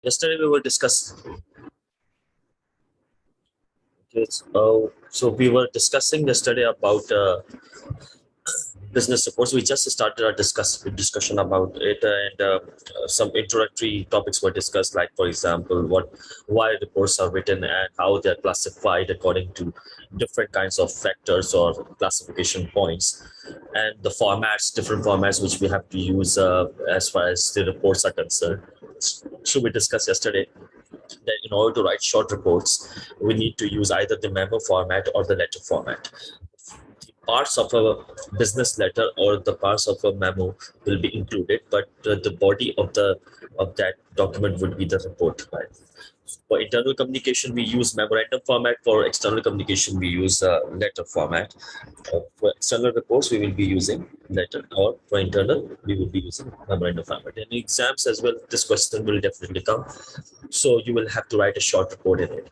Yesterday we will discuss. Yes, so we were discussing yesterday about business reports. We just started our discussion about it, and some introductory topics were discussed, like for example, why reports are written and how they are classified according to different kinds of factors or classification points, and the formats, different formats which we have to use as far as the reports are concerned. So we discussed yesterday that in order to write short reports, we need to use either the memo format or the letter format. The parts of a business letter or the parts of a memo will be included, but the body of that document would be the report. Right? For internal communication, we use memorandum format. For external communication, we use letter format. For external reports, we will be using letter, or for internal, we will be using memorandum format. In exams as well, this question will definitely come. So you will have to write a short report in it.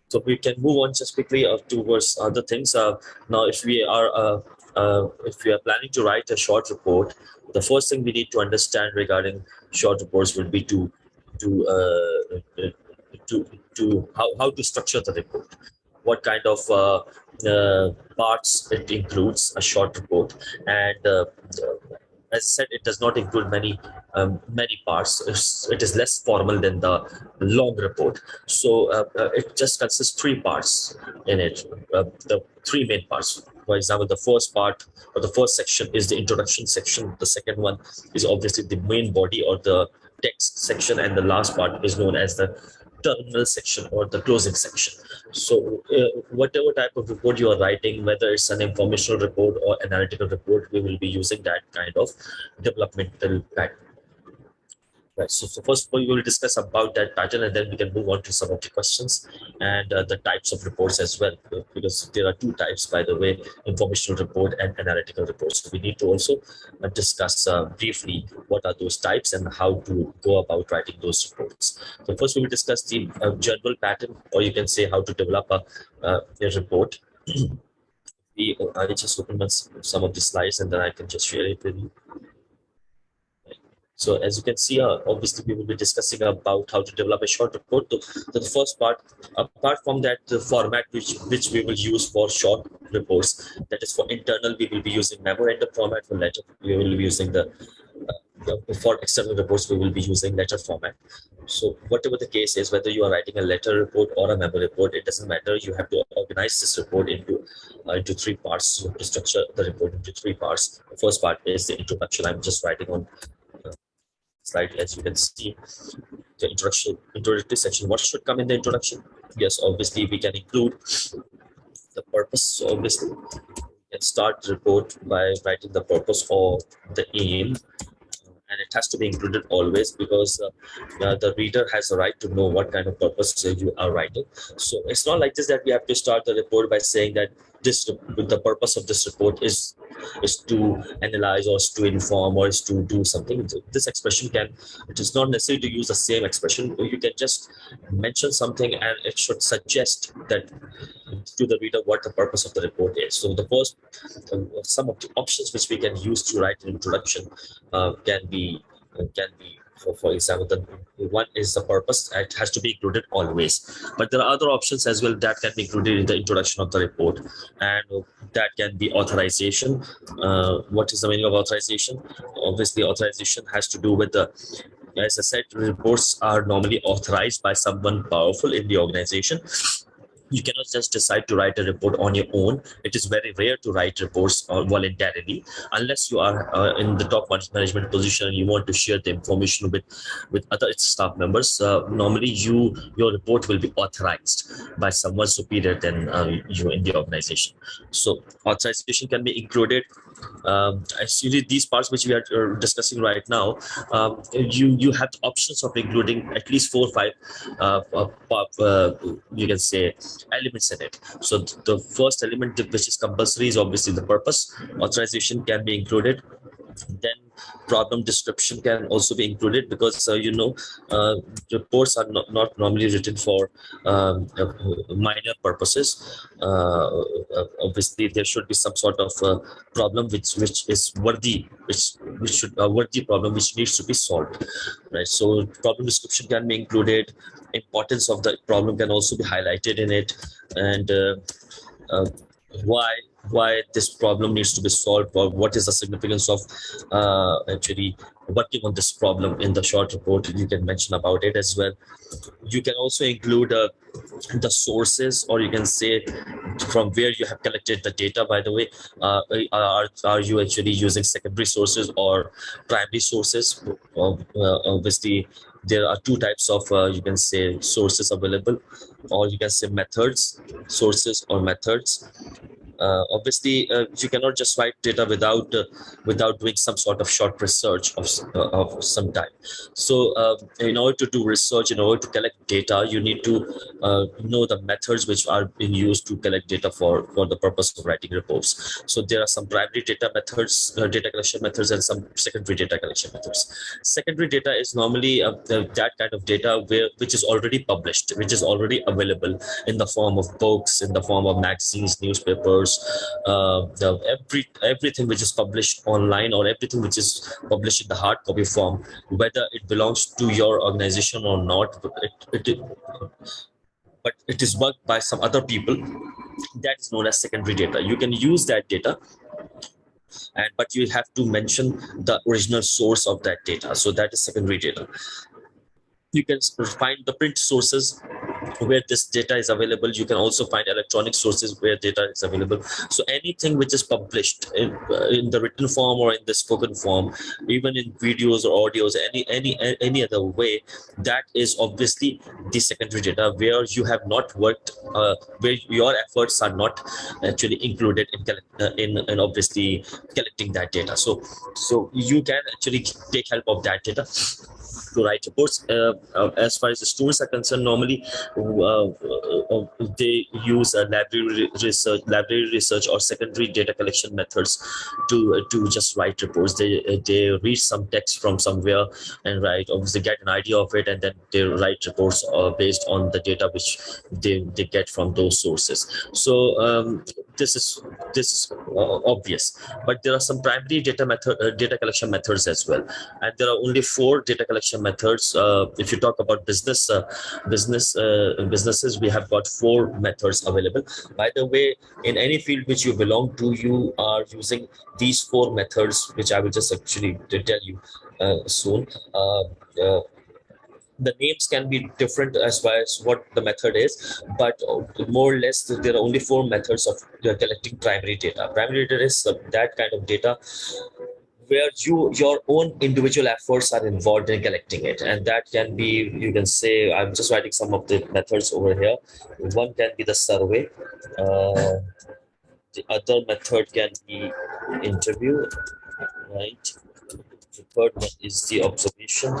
So we can move on just quickly towards other things. Now, if we are planning to write a short report, the first thing we need to understand regarding short reports would be to how to structure the report, what kind of parts it includes a short report, and as I said, it does not include many parts. It is less formal than the long report. So it just consists three parts in it. The three main parts. For example, the first part or the first section is the introduction section. The second one is obviously the main body or the text section, and the last part is known as the terminal section or the closing section. So whatever type of report you are writing, whether it's an informational report or analytical report, we will be using that kind of developmental pattern. Right. So first of all, we will discuss about that pattern, and then we can move on to some of the questions and the types of reports as well, because there are two types, by the way: informational report and analytical reports. So we need to also discuss briefly what are those types and how to go about writing those reports. So first, we will discuss the general pattern, or you can say how to develop a report. I just open some of the slides, and then I can just share it with you. So as you can see, obviously we will be discussing about how to develop a short report. So the first part, apart from that, the format which we will use for short reports, that is for internal, we will be using memorandum format. For letter, we will be using for external reports, we will be using letter format. So whatever the case is, whether you are writing a letter report or a memo report, it doesn't matter. You have to organize this report into three parts. You have to structure the report into three parts. The first part is the introduction. I'm just writing on slide. As you can see, the introductory section. What should come in the introduction? Yes, obviously we can include the purpose. So obviously, we can start the report by writing the purpose or the aim, and it has to be included always, because the reader has a right to know what kind of purpose you are writing. So it's not like this that we have to start the report by saying that the purpose of this report is to analyze, or is to inform, or is to do something. This expression it is not necessary to use the same expression. You can just mention something, and it should suggest that to the reader what the purpose of the report is. So the first, some of the options which we can use to write an introduction can be for example, the one is the purpose. It has to be included always, but there are other options as well that can be included in the introduction of the report, and that can be authorization. What is the meaning of authorization? Obviously, authorization has to do with as I said, reports are normally authorized by someone powerful in the organization. You cannot just decide to write a report on your own. It is very rare to write reports voluntarily, unless you are in the top management position and you want to share the information with other staff members. Normally, your report will be authorized by someone superior than you in the organization. So authorization can be included. Actually, these parts which we are discussing right now, you have the options of including at least 4 or 5 you can say elements in it. So the first element which is compulsory is obviously the purpose. Authorization can be included. Then problem description can also be included, because reports are not normally written for minor purposes. Obviously there should be some sort of problem which is worthy, which should a worthy problem which needs to be solved, right? So problem description can be included. Importance of the problem can also be highlighted in it, and uh, why this problem needs to be solved, or what is the significance of actually working on this problem in the short report. You can mention about it as well. You can also include the sources, or you can say from where you have collected the data. By the way, are you actually using secondary sources or primary sources? Obviously there are two types of you can say sources available, or you can say methods, sources or methods. Obviously you cannot just write data without doing some sort of short research of some type. So in order to do research, in order to collect data, you need to know the methods which are being used to collect data for the purpose of writing reports. So there are some primary data methods, data collection methods, and some secondary data collection methods. Secondary data is normally that kind of data which is already published, which is already available in the form of books, in the form of magazines, newspapers, everything which is published online, or everything which is published in the hard copy form, whether it belongs to your organization or not, but it is worked by some other people. That is known as secondary data. You can use that data, but you have to mention the original source of that data. So that is secondary data. You can find the print sources where this data is available. You can also find electronic sources where data is available. So anything which is published in the written form or in the spoken form, even in videos or audios, any other way, that is obviously the secondary data, where you have not worked, where your efforts are not actually included in obviously collecting that data. So you can actually take help of that data to write reports. As far as the students are concerned, normally they use library research or secondary data collection methods to just write reports. They read some text from somewhere and write, obviously get an idea of it, and then they write reports based on the data which they get from those sources. So this is obvious, but there are some primary data collection methods as well, and there are only 4 data collection methods. If you talk about businesses, we have got 4 methods available. By the way, in any field which you belong to, you are using these 4 methods, which I will just actually tell you soon. The names can be different as far as what the method is, but more or less there are only 4 methods of collecting primary data. Primary data is that kind of data where your own individual efforts are involved in collecting it, and that can be, you can say, I'm just writing some of the methods over here. One can be the survey, the other method can be interview, right? The third one is the observation,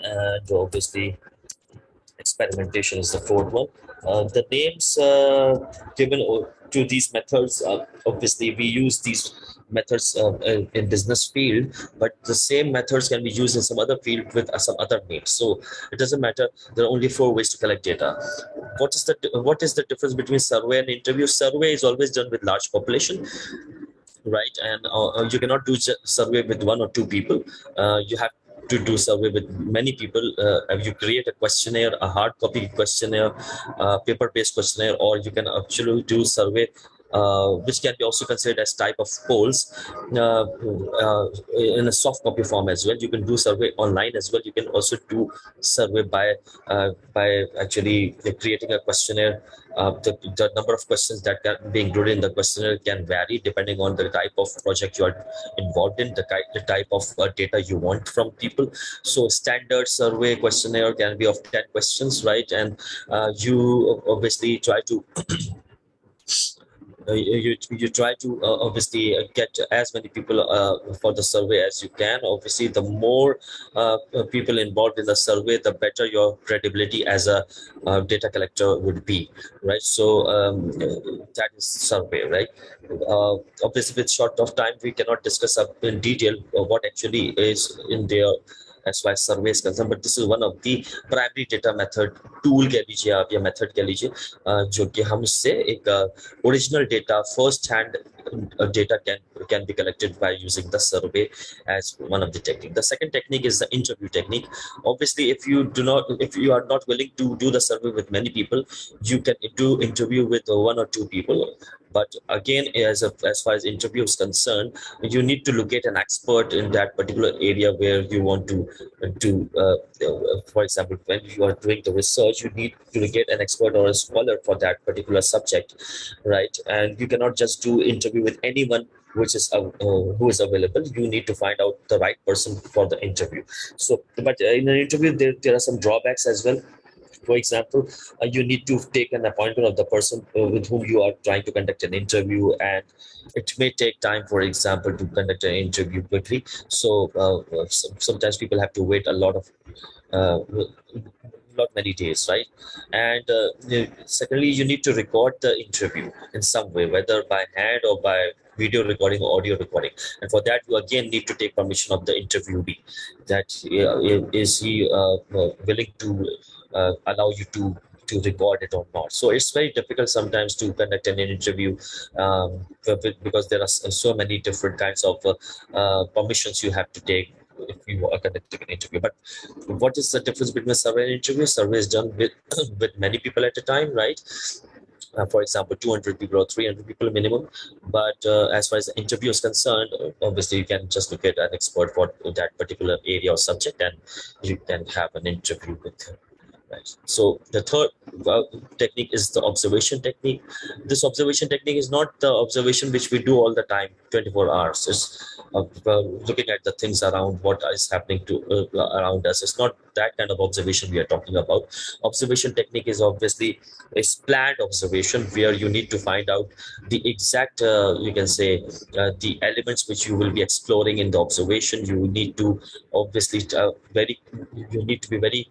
and obviously experimentation is the 4th one. The names given to these methods, obviously we use these methods in business field, but the same methods can be used in some other field with some other names. So it doesn't matter. There are only 4 ways to collect data. What is the difference between survey and interview? Survey is always done with large population, right? And you cannot do survey with 1 or 2 people. You have to do survey with many people. You create a questionnaire, a hard copy questionnaire, paper-based questionnaire, or you can actually do survey, which can be also considered as type of polls, in a soft copy form as well. You can do survey online as well. You can also do survey by actually creating a questionnaire. The number of questions that can be included in the questionnaire can vary depending on the type of project you are involved in, the type of data you want from people. So standard survey questionnaire can be of 10 questions, right? And you obviously try to you try to obviously get as many people for the survey as you can. Obviously, the more people involved in the survey, the better your credibility as a data collector would be, right? So that is survey, right? Obviously, with short of time, we cannot discuss up in detail what actually is in there as far as survey is concerned, but this is one of the primary data method tool कह लीजिए आप या method कह लीजिए जो कि हम इससे एक original data first hand data can be collected by using the survey as one of the technique. The second technique is the interview technique. Obviously, if you are not willing to do the survey with many people, you can do interview with one or two people. But again, as far as interview is concerned, you need to locate an expert in that particular area where you want to do. For example, when you are doing the research, you need to get an expert or a scholar for that particular subject, right? And you cannot just do interview with anyone which is who is available. You need to find out the right person for the interview. So, but in an interview, there are some drawbacks as well. For example, you need to take an appointment of the person with whom you are trying to conduct an interview, and it may take time, for example, to conduct an interview quickly. So sometimes people have to wait a lot of uh, not many days, right? And secondly, you need to record the interview in some way, whether by hand or by video recording or audio recording. And for that, you again need to take permission of the interviewee, that is he willing to allow you to record it or not. So it's very difficult sometimes to conduct an interview because there are so many different kinds of permissions you have to take if you are conducting an interview. But what is the difference between a survey and interview? Survey is done with with many people at a time, right? For example, 200 people or 300 people minimum. But as far as the interview is concerned, obviously you can just look at an expert for that particular area or subject, and you can have an interview with him. Right. So the third technique is the observation technique. This observation technique is not the observation which we do all the time, 24 hours. It's looking at the things around, what is happening to around us. It's not that kind of observation we are talking about. Observation technique is obviously a planned observation where you need to find out the exact, you can say, the elements which you will be exploring in the observation. You need to obviously you need to be very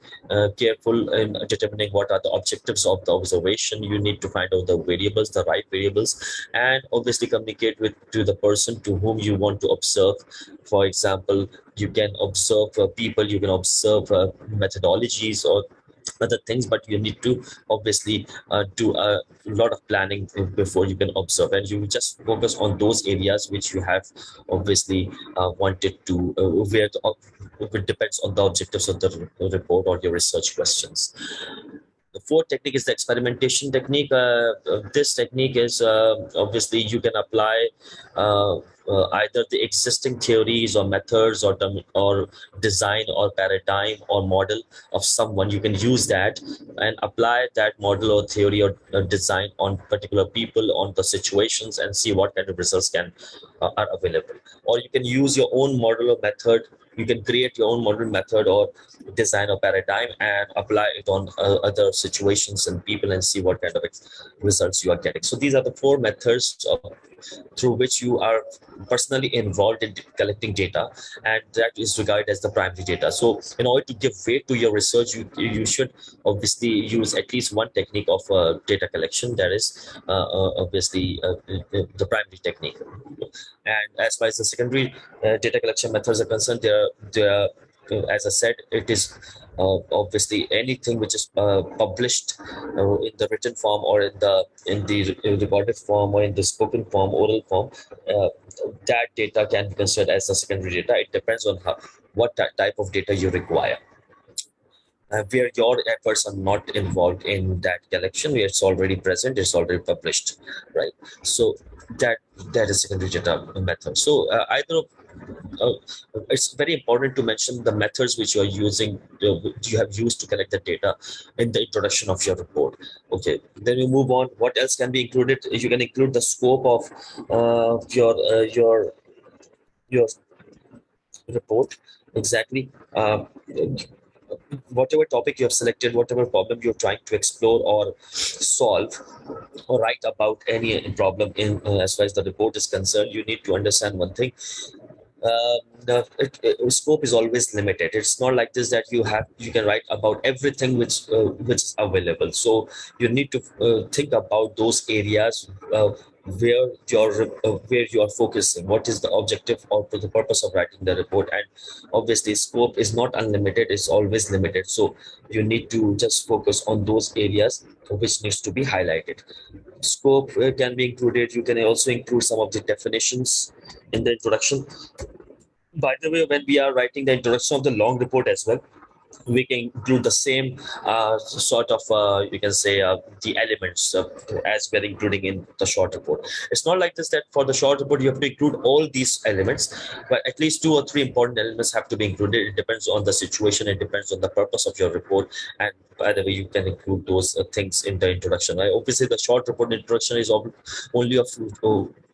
careful in determining what are the objectives of the observation. You need to find out the variables, the right variables, and obviously communicate with to the person to whom you want to observe. For example, you can observe people, you can observe methodologies or other things, but you need to obviously do a lot of planning before you can observe, and you just focus on those areas which you have obviously wanted to where it depends on the objectives of the report or your research questions. The fourth technique is the experimentation technique. This technique is obviously you can apply either the existing theories or methods or design or paradigm or model of someone. You can use that and apply that model or theory or design on particular people, on the situations, and see what kind of results are available. Or you can use your own model or method. You can create your own model, method, or design or paradigm and apply it on other situations and people and see what kind of results you are getting. So these are the four methods through which you are personally involved in collecting data, and that is regarded as the primary data. So in order to give weight to your research, you should obviously use at least one technique of data collection, that is obviously the primary technique. And as far as the secondary data collection methods are concerned, as I said, it is obviously anything which is published in the written form or in the recorded form or in the spoken form, oral form. That data can be considered as the secondary data. It depends on what type of data you require. Where your efforts are not involved in that collection, where it's already present, it's already published, right? So that is secondary data method. So either it's very important to mention the methods which you are using, you have used to collect the data in the introduction of your report. Okay, then we move on. What else can be included? You can include the scope of your report. Exactly. whatever topic you have selected, whatever problem you're trying to explore or solve or write about any problem in as far as the report is concerned, you need to understand one thing. Scope is always limited. It's not like this that you can write about everything which is available. So you need to think about those areas where you are focusing. What is the objective or the purpose of writing the report? And obviously, scope is not unlimited. It's always limited. So you need to just focus on those areas which needs to be highlighted. Scope can be included. You can also include some of the definitions in the introduction. By the way, when we are writing the introduction of the long report as well, we can include the same sort of you can say the elements as we're including in the short report. It's not like this that for the short report you have to include all these elements, but at least 2 or 3 important elements have to be included. It depends on the situation, it depends on the purpose of your report, and by the way, you can include those things in the introduction. Right? Obviously, the short report introduction is only of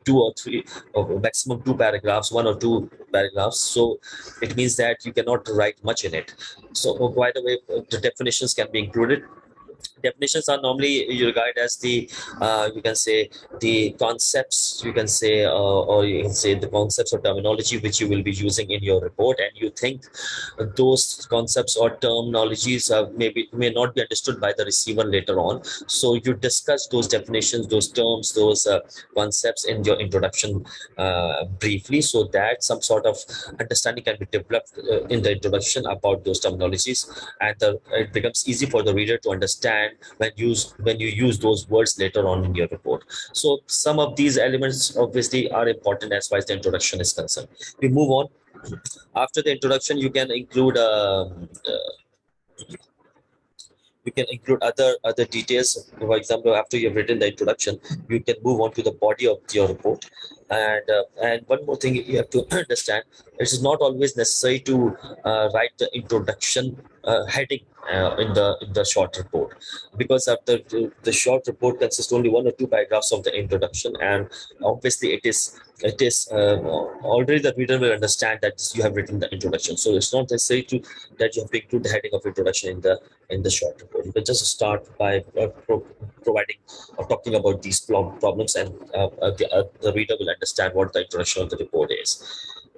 2 or 3 or maximum 2 paragraphs, 1 or 2 paragraphs. So it means that you cannot write much in it. So by the way, the definitions can be included. Definitions are normally you regard as the you can say the concepts, you can say or you can say the concepts or terminology which you will be using in your report, and you think those concepts or terminologies may not be understood by the receiver later on. So you discuss those definitions, those terms, those concepts in your introduction briefly, so that some sort of understanding can be developed in the introduction about those terminologies, and it becomes easy for the reader to understand when you use those words later on in your report. So some of these elements obviously are important as far as the introduction is concerned. We move on. After the introduction, you can include other details. For example, after you've written the introduction, you can move on to the body of your report. And one more thing you have to understand: it is not always necessary to write the introduction heading in the short report, because after the short report consists only 1 or 2 paragraphs of the introduction, and obviously it is already the reader will understand that you have written the introduction. So it's not necessary that you have to include the heading of introduction in the short report. You can just start by providing or talking about these problems, and the reader will understand what the introduction of the report is.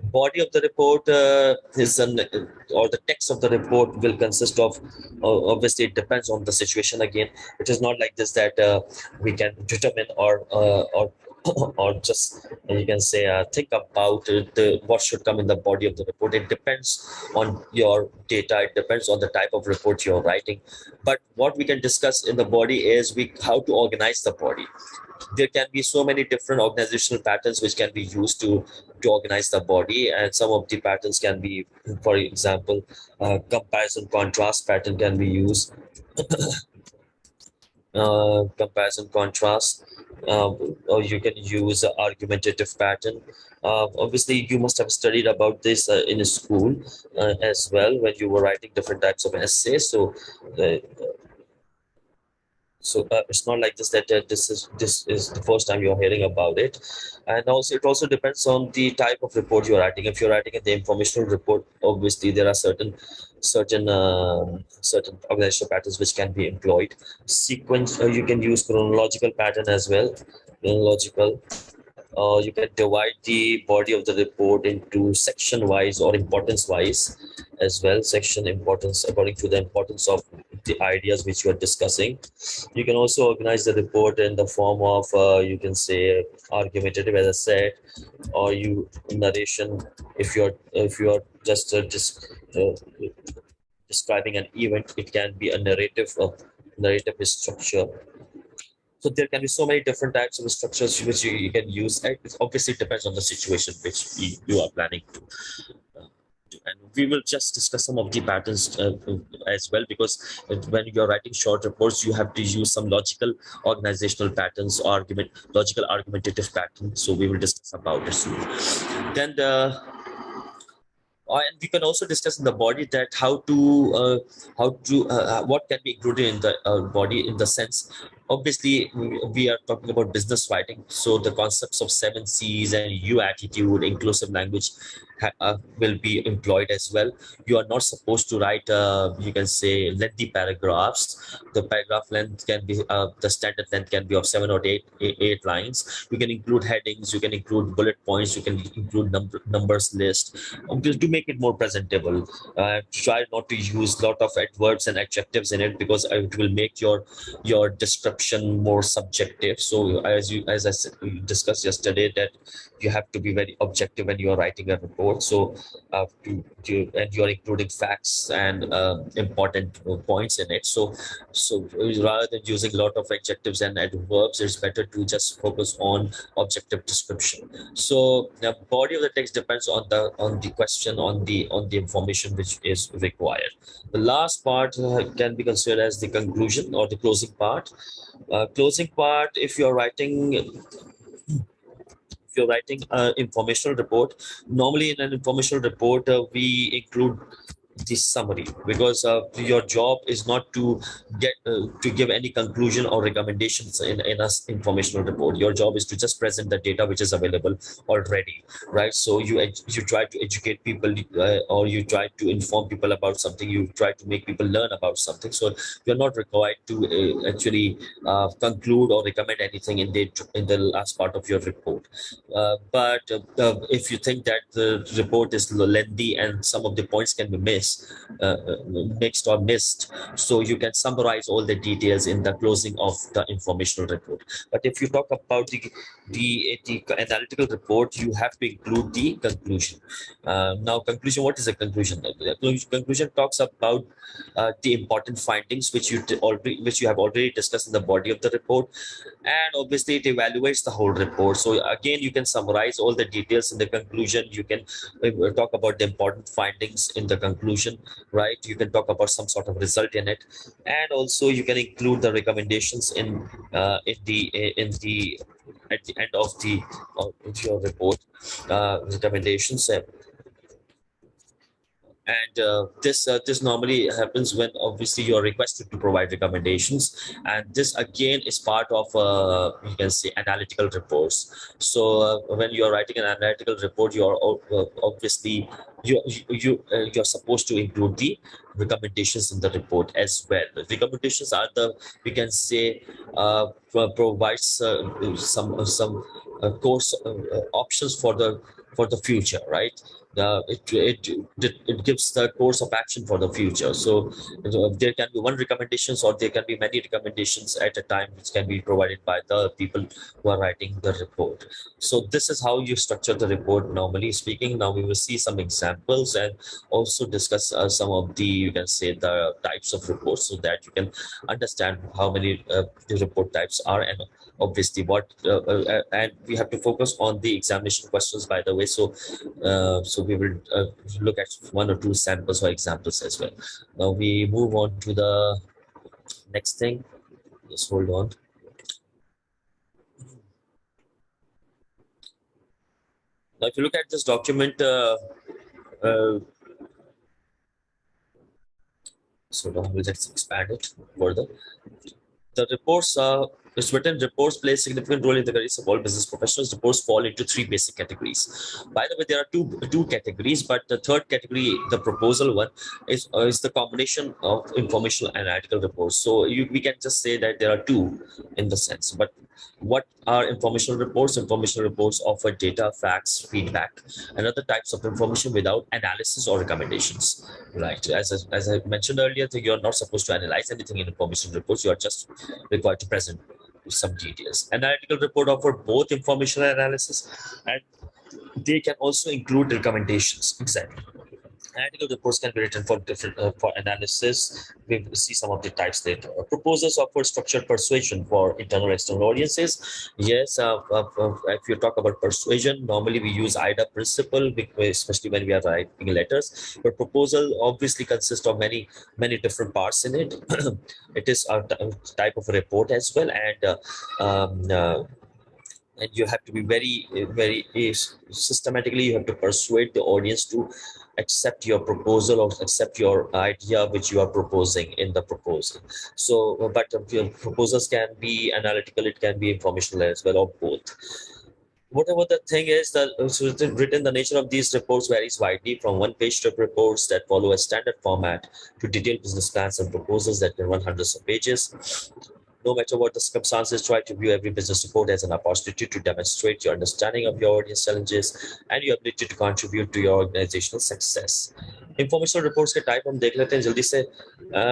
Body of the report or the text of the report will consist of, obviously it depends on the situation again. It is not like this that we can determine or just you can say think about what should come in the body of the report. It depends on your data, it depends on the type of report you're writing. But what we can discuss in the body is how to organize the body. There can be so many different organizational patterns which can be used to organize the body, and some of the patterns can be, for example, comparison contrast pattern can be used. Comparison contrast, or you can use an argumentative pattern. Obviously you must have studied about this in school as well when you were writing different types of essays. So it's not like this that this is the first time you're hearing about it. And also it also depends on the type of report you're writing. If you're writing the informational report, obviously there are certain organizational patterns which can be employed. Sequence, you can use chronological pattern as well. Chronological. You can divide the body of the report into section wise or importance wise as well. Section importance according to the importance of the ideas which you are discussing. You can also organize the report in the form of you can say argumentative, as I said, or you narration. If you're just describing an event, it can be a narrative structure. So there can be so many different types of structures which you can use. It obviously depends on the situation which you are planning to. And we will just discuss some of the patterns as well, because when you're writing short reports, you have to use some logical organizational patterns, logical argumentative patterns. So we will discuss about it soon. Then and we can also discuss in the body that what can be included in the body, in the sense, obviously we are talking about business writing, so the concepts of 7 C's and U attitude, inclusive language, will be employed as well. You are not supposed to write, you can say, lengthy paragraphs. The paragraph length can be, the standard length can be of 7 or 8 lines. You can include headings, you can include bullet points, you can include numbers list, to make it more presentable. Try not to use lot of adverbs and adjectives in it, because it will make your description more subjective. So as I discussed yesterday, that you have to be very objective when you are writing a report. So and you are including facts and important points in it. So rather than using a lot of adjectives and adverbs, it's better to just focus on objective description. So the body of the text depends on the question, on the information which is required. The last part can be considered as the conclusion or the closing part. Closing part, if you're writing an informational report, normally in an informational report, we include the summary, because your job is not to give any conclusion or recommendations in a informational report. Your job is to just present the data which is available already, right? So you try to educate people, or you try to inform people about something, you try to make people learn about something. So you're not required to actually conclude or recommend anything in the last part of your report. But if you think that the report is lengthy and some of the points can be mixed or missed, so you can summarize all the details in the closing of the informational report. But if you talk about the analytical report, you have to include the conclusion. Now, conclusion. What is a conclusion? The conclusion talks about the important findings which you have already discussed in the body of the report, and obviously it evaluates the whole report. So again, you can summarize all the details in the conclusion. You can talk about the important findings in the conclusion, right? You can talk about some sort of result in it, and also you can include the recommendations in the at the end of your report, recommendations. And this normally happens when obviously you are requested to provide recommendations, and this again is part of you can say analytical reports. So when you are writing an analytical report, you are obviously you're supposed to include the recommendations in the report as well. The recommendations are the, we can say, provides course options for the future, right? It gives the course of action for the future. So there can be one recommendations, or there can be many recommendations at a time, which can be provided by the people who are writing the report. So this is how you structure the report, normally speaking. Now we will see some examples and also discuss some of the, you can say, the types of reports, so that you can understand how many the report types are, and obviously what and we have to focus on the examination questions, by the way. So we will look at one or two samples or examples as well. Now we move on to the next thing. Just hold on. Now, if you look at this document, so now we'll just expand it further. The reports it's written, reports play a significant role in the careers of all business professionals. Reports fall into three basic categories. By the way, there are two categories, but the third category, the proposal one, is the combination of informational and analytical reports. So we can just say that there are two in the sense. But what are informational reports? Informational reports offer data, facts, feedback, and other types of information without analysis or recommendations. Right. As I mentioned earlier, you're not supposed to analyze anything in information reports. You are just required to present some details. Analytical report offer both information and analysis, and they can also include recommendations. Exactly. Analytical reports can be written for different for analysis. We will see some of the types later. Proposals offer structured persuasion for internal and external audiences. Yes, if you talk about persuasion, normally we use IDA principle, especially when we are writing letters. But proposal obviously consists of many different parts in it. It is a type of report as well, and you have to be very systematically, you have to persuade the audience to accept your proposal or accept your idea which you are proposing in the proposal. So but your proposals can be analytical, it can be informational as well, or both. whatever the thing is, the written the nature of these reports varies widely from one-page strip reports that follow a standard format to detailed business plans and proposals that can run hundreds of pages. No matter what the circumstances, try to view every business report as an opportunity to demonstrate your understanding of your audience challenges and your ability to contribute to your organizational success. Informational reports के type हम देख लेते हैं जल्दी से.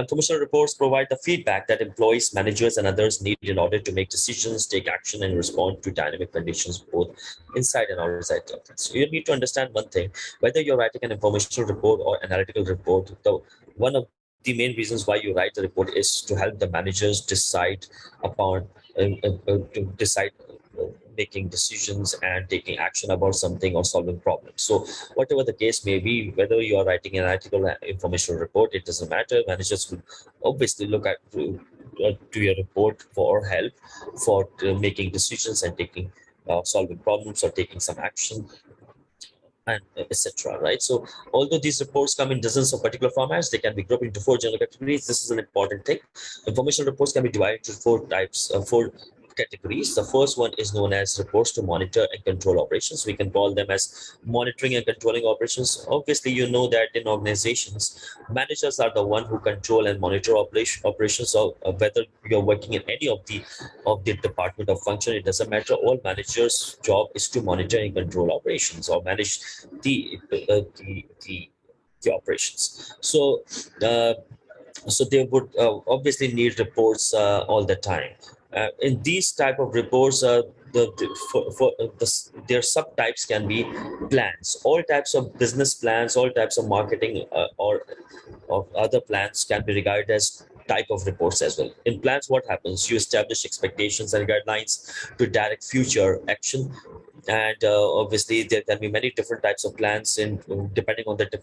Informational reports provide the feedback that employees, managers, and others need in order to make decisions, take action, and respond to dynamic conditions both inside and outside the office. So you need to understand one thing: whether you're writing an informational report or analytical report, the one of the main reasons why you write the report is to help the managers decide upon to decide making decisions and taking action about something or solving problems. So whatever the case may be, whether you are writing an article informational report, it doesn't matter. Managers will obviously look at to your report for help for making decisions and taking solving problems or taking some action and etc. Right. So although these reports come in dozens of particular formats, they can be grouped into four general categories. This is an important thing. Information reports can be divided into four categories. The first one is known as reports to monitor and control operations. We can call them as monitoring and controlling operations. Obviously, you know that in organizations, managers are the one who control and monitor operations. So whether you're working in any of the department or function, it doesn't matter. All managers' job is to monitor and control operations or manage the uh, the, the the operations. So they would obviously need reports all the time. In these type of reports, their subtypes can be plans. All types of business plans, all types of marketing or of other plans can be regarded as type of reports as well. In plans, what happens? You establish expectations and guidelines to direct future action, and obviously there can be many different types of plans in depending on the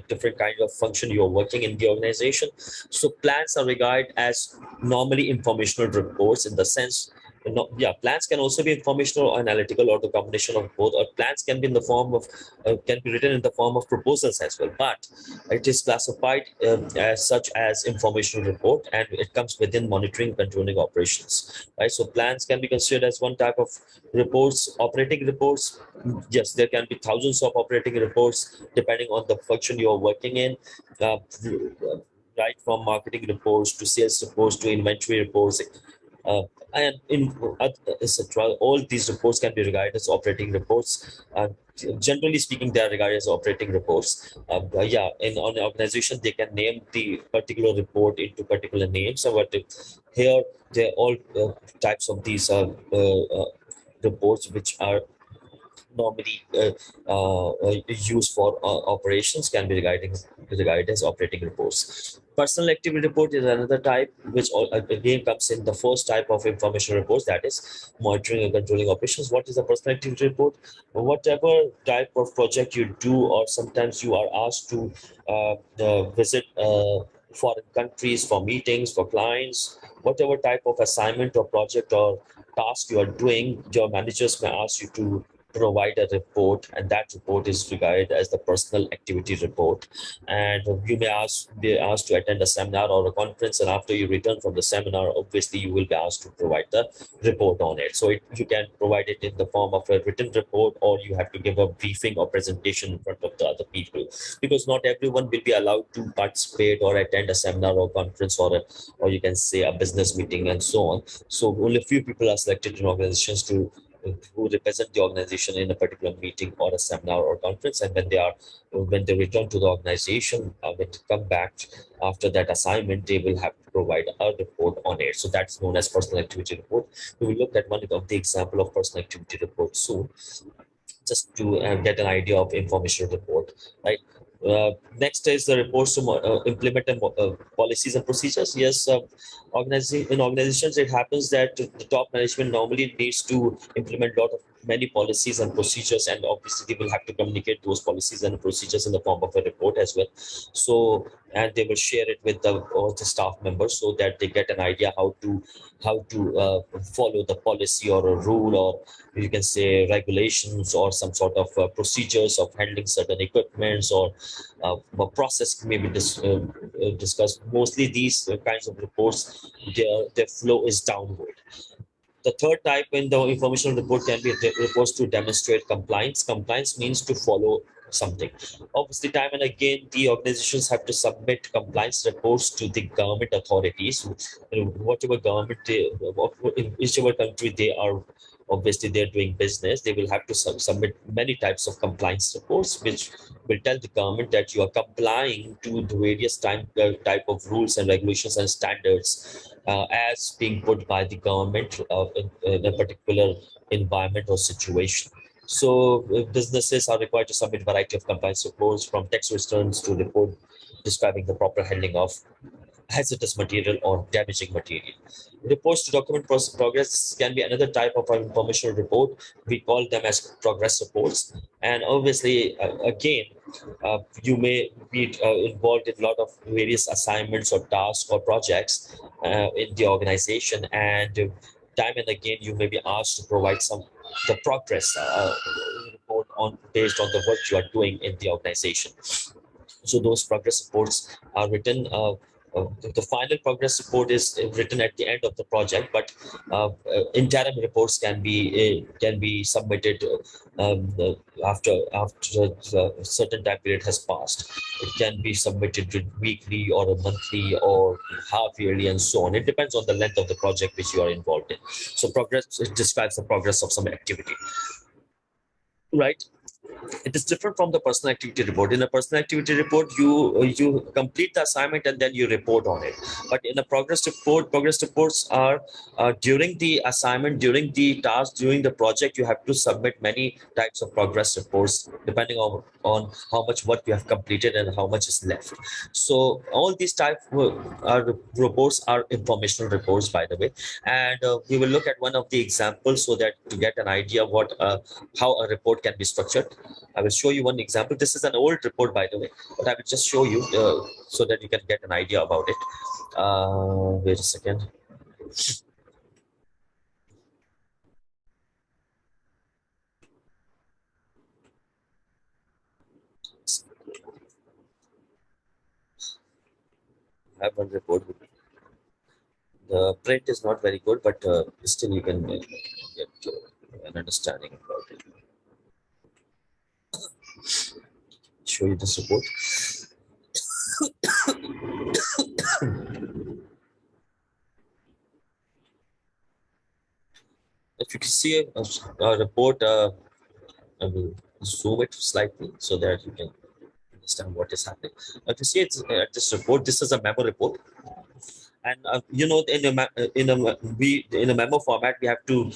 different kind of function you're working in the organization. So plans are regarded as normally informational reports in the sense, no, yeah, plans can also be informational or analytical or the combination of both, or plans can be in the form of can be written in the form of proposals as well, but it is classified as such as informational report, and it comes within monitoring controlling operations, right? So plans can be considered as one type of reports. Operating reports, yes, there can be thousands of operating reports depending on the function you are working in, uh, right from marketing reports to sales reports to inventory reports, uh, and in etc. All these reports can be regarded as operating reports. Generally speaking, they are regarded as operating reports. Yeah, in an organization, they can name the particular report into particular names. So, what here, they're all types of these reports which are normally used for operations can be regarded as operating reports. Personal activity report is another type, which again comes in the first type of information reports, that is monitoring and controlling operations. What is a personal activity report? Whatever type of project you do, or sometimes you are asked to visit foreign countries for meetings, for clients, whatever type of assignment or project or task you are doing, your managers may ask you to provide a report, and that report is regarded as the personal activity report. And you may be asked to attend a seminar or a conference, and after you return from the seminar, obviously you will be asked to provide the report on it. So you can provide it in the form of a written report, or you have to give a briefing or presentation in front of the other people, because not everyone will be allowed to participate or attend a seminar or conference, or you can say a business meeting and so on. So only a few people are selected in organizations to who represent the organization in a particular meeting or a seminar or conference, and when they return to the organization, when they come back after that assignment, they will have to provide a report on it. So that's known as personal activity report. We will look at one of the example of personal activity report soon, just to get an idea of information report, right? Next is the reports to implement policies and procedures. Yes, in organizations, it happens that the top management normally needs to implement a lot of many policies and procedures, and obviously they will have to communicate those policies and procedures in the form of a report as well. So, and they will share it with all the staff members so that they get an idea how to follow the policy or a rule, or you can say regulations, or some sort of procedures of handling certain equipments, or a process may be discussed. Mostly these kinds of reports, their flow is downward. The third type in the informational report can be reports to demonstrate compliance. Compliance means to follow something. Obviously, time and again, the organizations have to submit compliance reports to the government authorities, whatever government, in whichever country they are. Obviously, they're doing business. They will have to submit many types of compliance reports, which will tell the government that you are complying to the various type of rules and regulations and standards as being put by the government in a particular environment or situation. So businesses are required to submit a variety of compliance reports, from tax returns to report describing the proper handling of hazardous material or damaging material. Reports to document progress can be another type of an informational report. We call them as progress reports. And obviously, again, you may be involved in a lot of various assignments or tasks or projects in the organization, and time and again, you may be asked to provide the progress report on based on the work you are doing in the organization. So those progress reports are written. The final progress report is written at the end of the project, but interim reports can be submitted after a certain time period has passed. It can be submitted weekly or a monthly or half yearly and so on. It depends on the length of the project which you are involved in. So progress, it describes the progress of some activity, right? It is different from the personal activity report. In a personal activity report, you complete the assignment and then you report on it. But in a progress reports are during the assignment, during the task, during the project, you have to submit many types of progress reports depending on how much work you have completed and how much is left. So all these reports are informational reports, by the way, and we will look at one of the examples so that to get an idea what how a report can be structured. I will show you one example. This is an old report, by the way, but I will just show you so that you can get an idea about it. Wait a second. I have one report. The print is not very good, but still you can get an understanding about it. Show you this report. If you can see a report, I will zoom it slightly so that you can understand what is happening. If you see it at this report, this is a memo report. And you know, in a memo format, we have to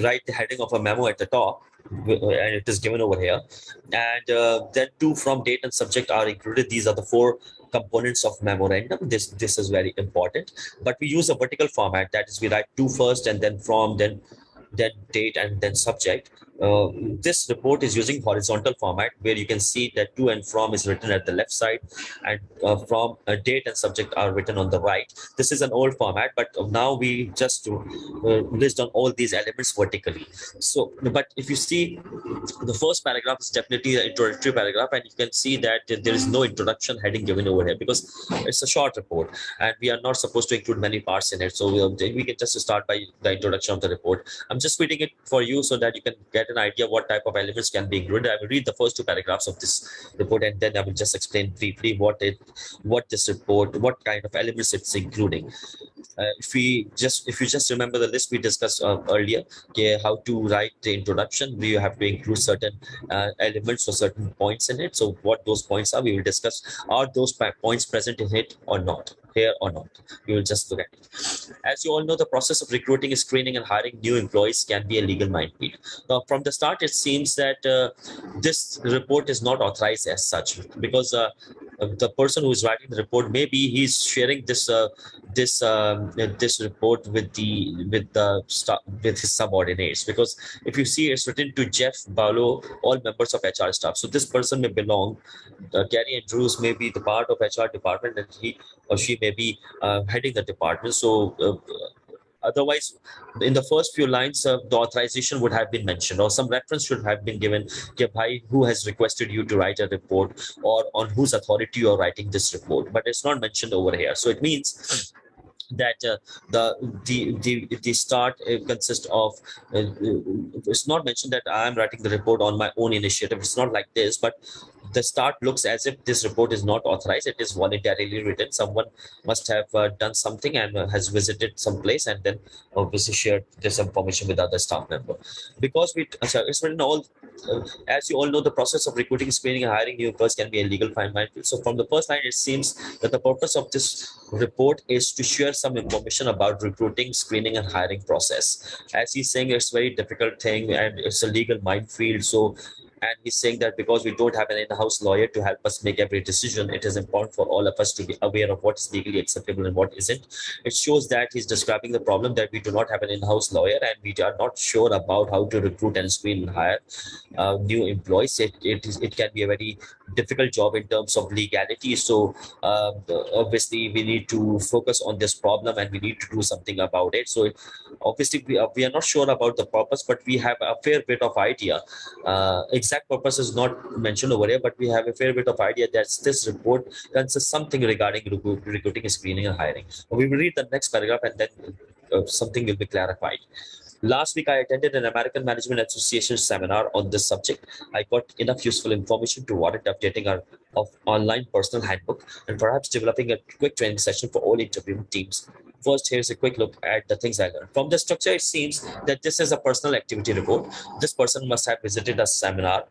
write the heading of a memo at the top, and it is given over here. And then to, from, date, and subject are included. These are the four components of memorandum. This is very important. But we use a vertical format. That is, we write to first, and then from, then date, and then subject. This report is using horizontal format, where you can see that to and from is written at the left side, and from, date and subject are written on the right. This is an old format, but now we just list on all these elements vertically. So, but if you see, the first paragraph is definitely the introductory paragraph, and you can see that there is no introduction heading given over here because it's a short report and we are not supposed to include many parts in it. So we can just start by the introduction of the report. I'm just reading it for you so that you can get an idea what type of elements can be included. I will read the first two paragraphs of this report, and then I will just explain briefly what this report, what kind of elements it's including. If you just remember the list we discussed earlier, okay, how to write the introduction, we have to include certain elements or certain points in it. So what those points are, we will discuss. Are those points present in it or not? Here or not? We will just look at it. As you all know, the process of recruiting, screening, and hiring new employees can be a legal minefield. Now, from the start, it seems that this report is not authorized as such, because the person who is writing the report, maybe he's sharing this report with his subordinates, because if you see, it's written to Jeff, Barlow, all members of HR staff. So this person may belong. Gary Andrews may be the part of HR department, and he or she may be heading the department. So otherwise, in the first few lines, the authorization would have been mentioned, or some reference should have been given. Who has requested you to write a report, or on whose authority you are writing this report? But it's not mentioned over here. So it means that the start consists of it's not mentioned that I am writing the report on my own initiative. It's not like this, but the start looks as if this report is not authorized. It is voluntarily written. Someone must have done something and has visited some place and then obviously shared this information with other staff member. Because it's written all as you all know, the process of recruiting, screening, and hiring new employees can be a legal fine minefield. So from the first line, it seems that the purpose of this report is to share some information about recruiting, screening, and hiring process. As he's saying, it's a very difficult thing and it's a legal minefield. So, and he's saying that because we don't have an in-house lawyer to help us make every decision, it is important for all of us to be aware of what is legally acceptable and what isn't. It shows that he's describing the problem that we do not have an in-house lawyer and we are not sure about how to recruit and screen and hire new employees. It can be a very difficult job in terms of legality. So obviously we need to focus on this problem and we need to do something about it. So obviously we are not sure about the purpose, but we have a fair bit of idea. Exact purpose is not mentioned over here, but we have a fair bit of idea that this report consists something regarding recruiting, screening, and hiring. We will read the next paragraph and then something will be clarified. Last week, I attended an American Management Association seminar on this subject. I got enough useful information to warrant updating our of online personal handbook and perhaps developing a quick training session for all interviewing teams. First, here's a quick look at the things I learned. From the structure, it seems that this is a personal activity report. This person must have visited a seminar,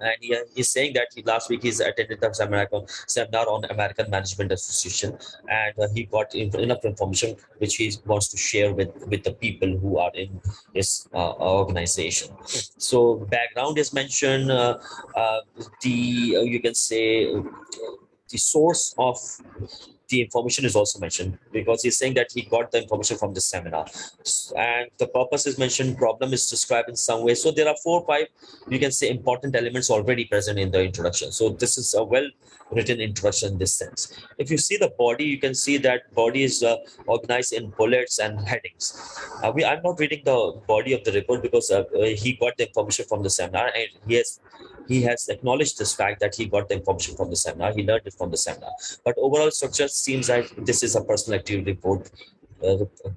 and he's saying that last week he's attended the seminar on American Management Association, and he got enough information which he wants to share with the people who are in his organization. So background is mentioned. The you can say the source of the information is also mentioned because he's saying that he got the information from the seminar, and the purpose is mentioned, problem is described in some way. So there are 4 or 5, you can say, important elements already present in the introduction. So this is a well written introduction in this sense. If you see the body, you can see that body is organized in bullets and headings. I'm not reading the body of the report because he got the information from the seminar, and he has acknowledged this fact that he got the information from the seminar, he learned it from the seminar. But overall structure seems like this is a personal activity report.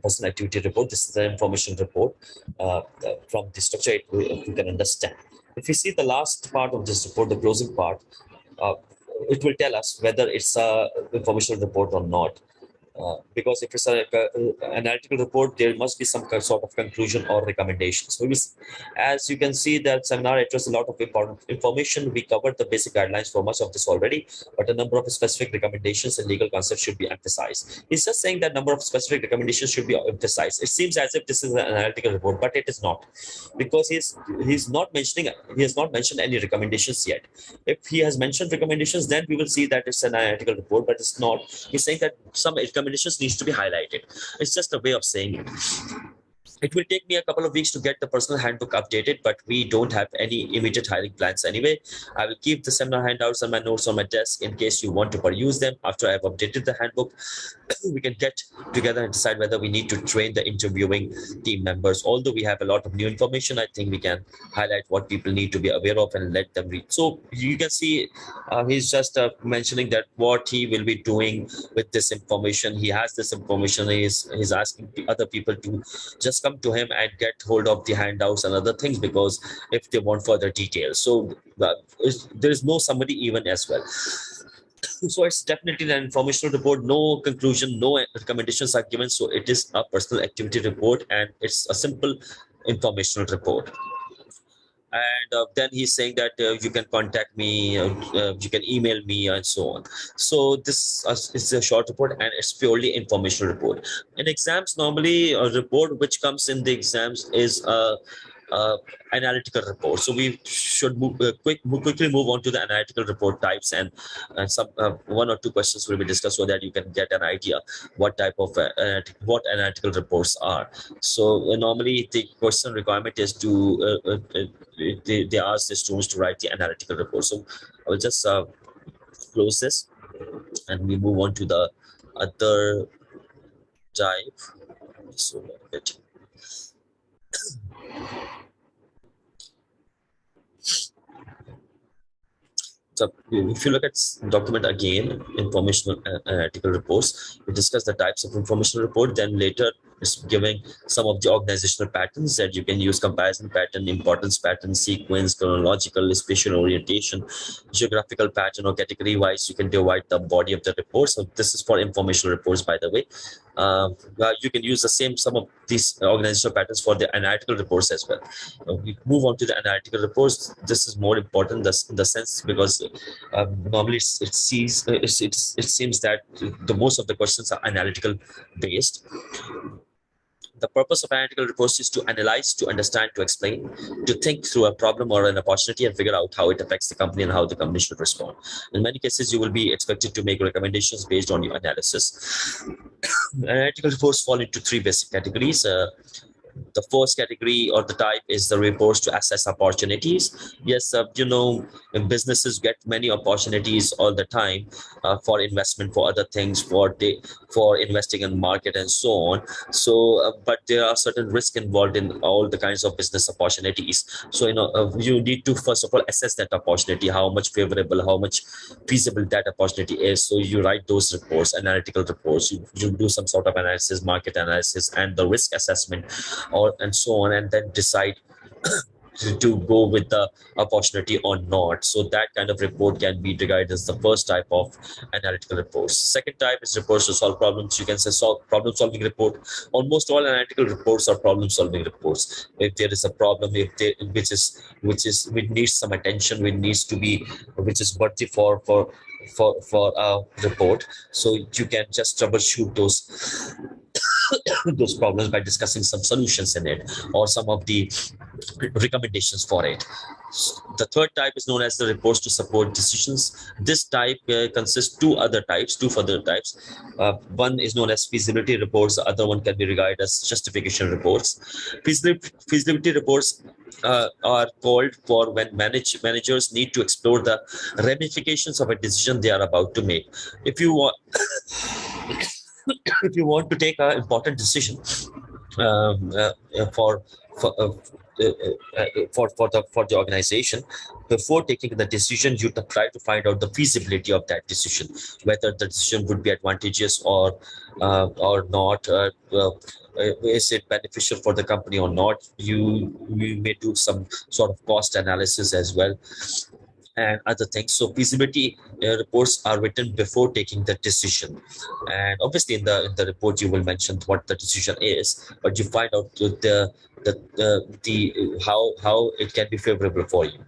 Personal activity report. This is the information report. From the structure, you can understand. If you see the last part of this report, the closing part, uh, it will tell us whether it's a information report or not. Because if it's an analytical report, there must be some sort of conclusion or recommendation. So, as you can see, that seminar addressed a lot of important information. We covered the basic guidelines for much of this already, but a number of specific recommendations and legal concepts should be emphasized. He's just saying that number of specific recommendations should be emphasized. It seems as if this is an analytical report, but it is not, because he's not mentioning he has not mentioned any recommendations yet. If he has mentioned recommendations, then we will see that it's an analytical report, but it's not. He's saying that some recommendations needs to be highlighted. It's just a way of saying it. It will take me a couple of weeks to get the personal handbook updated, but we don't have any immediate hiring plans anyway. I will keep the seminar handouts and my notes on my desk in case you want to peruse them. After I have updated the handbook, we can get together and decide whether we need to train the interviewing team members. Although we have a lot of new information, I think we can highlight what people need to be aware of and let them read. So you can see he's just mentioning that what he will be doing with this information. He has this information. He's asking other people to just come to him and get hold of the handouts and other things, because if they want further details. So there is no summary even as well. So it's definitely an informational report. No conclusion, no recommendations are given. So it is a personal activity report and it's a simple informational report. And then he's saying that you can contact me, you can email me, and so on. So this is a short report and it's purely informational report. In exams, normally a report which comes in the exams is a analytical report. So we should quickly move on to the analytical report types, and some 1 or 2 questions will be discussed so that you can get an idea what type of what analytical reports are. So normally the question requirement is to they ask the students to write the analytical report. So I will just close this and we move on to the other type. So a bit. So if you look at document again, informational analytical reports, we discuss the types of informational report. Then later it's giving some of the organizational patterns that you can use: comparison pattern, importance pattern, sequence, chronological, spatial orientation, geographical pattern, or category wise. You can divide the body of the report. So this is for informational reports, by the way. You can use the same some of these organizational patterns for the analytical reports as well. We move on to the analytical reports. This is more important in the sense because normally it seems that the most of the questions are analytical based. The purpose of analytical reports is to analyze, to understand, to explain, to think through a problem or an opportunity and figure out how it affects the company and how the company should respond. In many cases, you will be expected to make recommendations based on your analysis. Analytical reports fall into three basic categories. The first category or the type is the reports to assess opportunities. Yes, businesses get many opportunities all the time for investment, for other things, for investing in market and so on. So, but there are certain risks involved in all the kinds of business opportunities. So, you need to first of all assess that opportunity, how much favorable, how much feasible that opportunity is. So you write those reports, analytical reports. You do some sort of analysis, market analysis, and the risk assessment and so on, and then decide to go with the opportunity or not. So that kind of report can be regarded as the first type of analytical reports. Second type is reports to solve problems. You can say problem solving report. Almost all analytical reports are problem solving reports. If there is a problem, which needs some attention, which is worthy for a report, so you can just troubleshoot those problems by discussing some solutions in it or some of the recommendations for it. The third type is known as the reports to support decisions. This type consists two further types. One is known as feasibility reports. The other one can be regarded as justification reports. Feasibility reports are called for when managers need to explore the ramifications of a decision they are about to make. If you want if you want to take an important decision um, uh, uh, for for uh, for the organization, before taking the decision, you try to find out the feasibility of that decision, whether the decision would be advantageous or not. Is it beneficial for the company or not? You may do some sort of cost analysis as well and other things. So feasibility reports are written before taking the decision, and obviously in the report you will mention what the decision is, but you find out the how it can be favorable for you.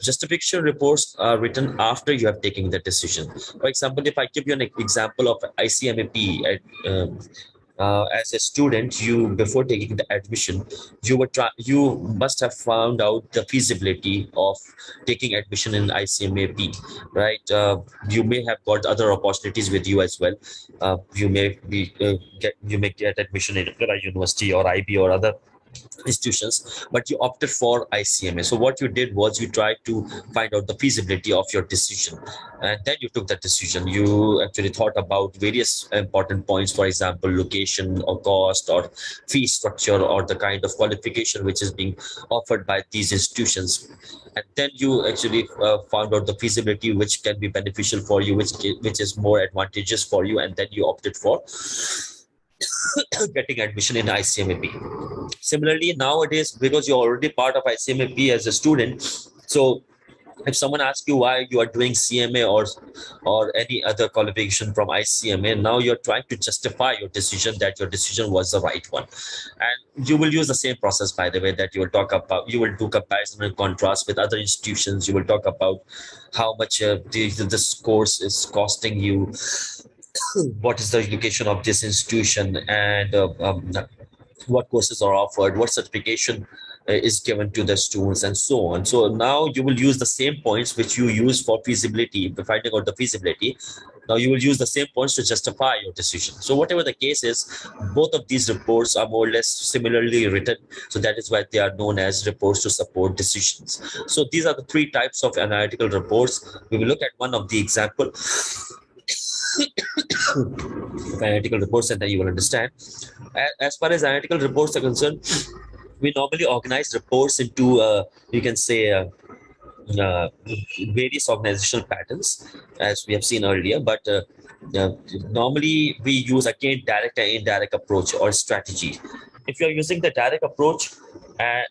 Justification reports are written after you have taken the decision. For example, if I give you an example of ICMAP as a student, you before taking the admission, you must have found out the feasibility of taking admission in ICMAP, right? You may have got other opportunities with you as well. You may get admission in a university or IB or other institutions, but you opted for ICMA. So what you did was you tried to find out the feasibility of your decision, and then you took that decision. You actually thought about various important points, for example, location or cost or fee structure or the kind of qualification which is being offered by these institutions. And then you actually found out the feasibility which can be beneficial for you, which is more advantageous for you, and then you opted for getting admission in ICMAP. Similarly, nowadays, because you're already part of ICMAP as a student, so if someone asks you why you are doing CMA or any other qualification from ICMA, now you're trying to justify your decision that your decision was the right one. And you will use the same process, by the way, that you will do comparison and contrast with other institutions. You will talk about how much this course is costing you, what is the location of this institution, and what courses are offered, what certification is given to the students, and so on. So now you will use the same points which you use for feasibility, finding out the feasibility. Now you will use the same points to justify your decision. So whatever the case is, both of these reports are more or less similarly written. So that is why they are known as reports to support decisions. So these are the three types of analytical reports. We will look at one of the example of analytical reports, and then you will understand. As far as analytical reports are concerned, we normally organize reports into, you can say, uh, various organizational patterns, as we have seen earlier. But normally we use again direct and indirect approach or strategy. If you're using the direct approach,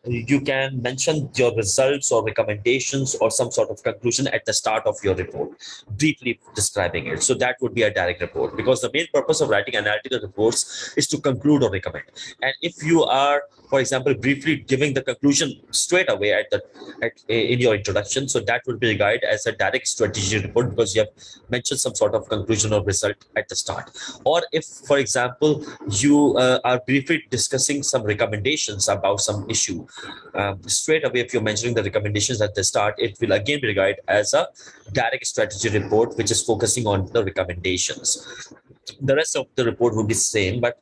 you can mention your results or recommendations or some sort of conclusion at the start of your report, briefly describing it. So that would be a direct report, because the main purpose of writing analytical reports is to conclude or recommend. And if you are, for example, briefly giving the conclusion straight away in your introduction, so that would be regarded as a direct strategy report, because you have mentioned some sort of conclusion or result at the start. Or if, for example, you are briefly discussing some recommendations about some issue, straight away, if you're mentioning the recommendations at the start, it will again be regarded as a direct strategy report, which is focusing on the recommendations. The rest of the report would be same, but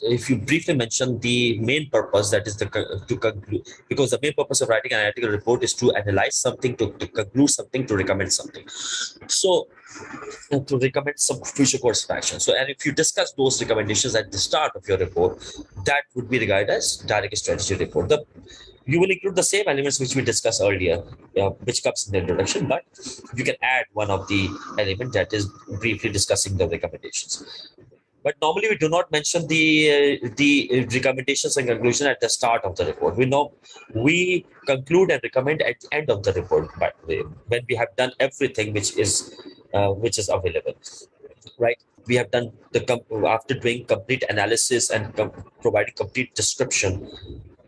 if you briefly mention the main purpose, that is to conclude, because the main purpose of writing an analytical report is to analyze something, to conclude something, to recommend something. So to recommend some future course of action. So, and if you discuss those recommendations at the start of your report, that would be regarded as direct strategy report. You will include the same elements which we discussed earlier, which comes in the introduction, but you can add one of the element, that is briefly discussing the recommendations. But normally we do not mention the recommendations and conclusion at the start of the report. We conclude and recommend at the end of the report, but when we have done everything which is available, right? We have done after doing complete analysis and providing complete description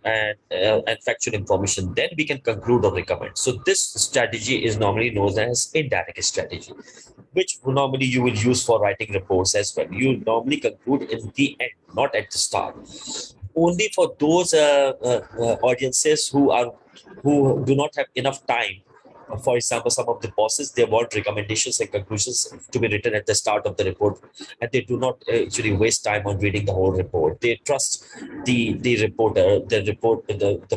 and factual information, then we can conclude or recommend. So this strategy is normally known as indirect strategy, which normally you will use for writing reports as well. You normally conclude in the end, not at the start. Only for those audiences who do not have enough time. For example, some of the bosses, they want recommendations and conclusions to be written at the start of the report, and they do not actually waste time on reading the whole report. They trust the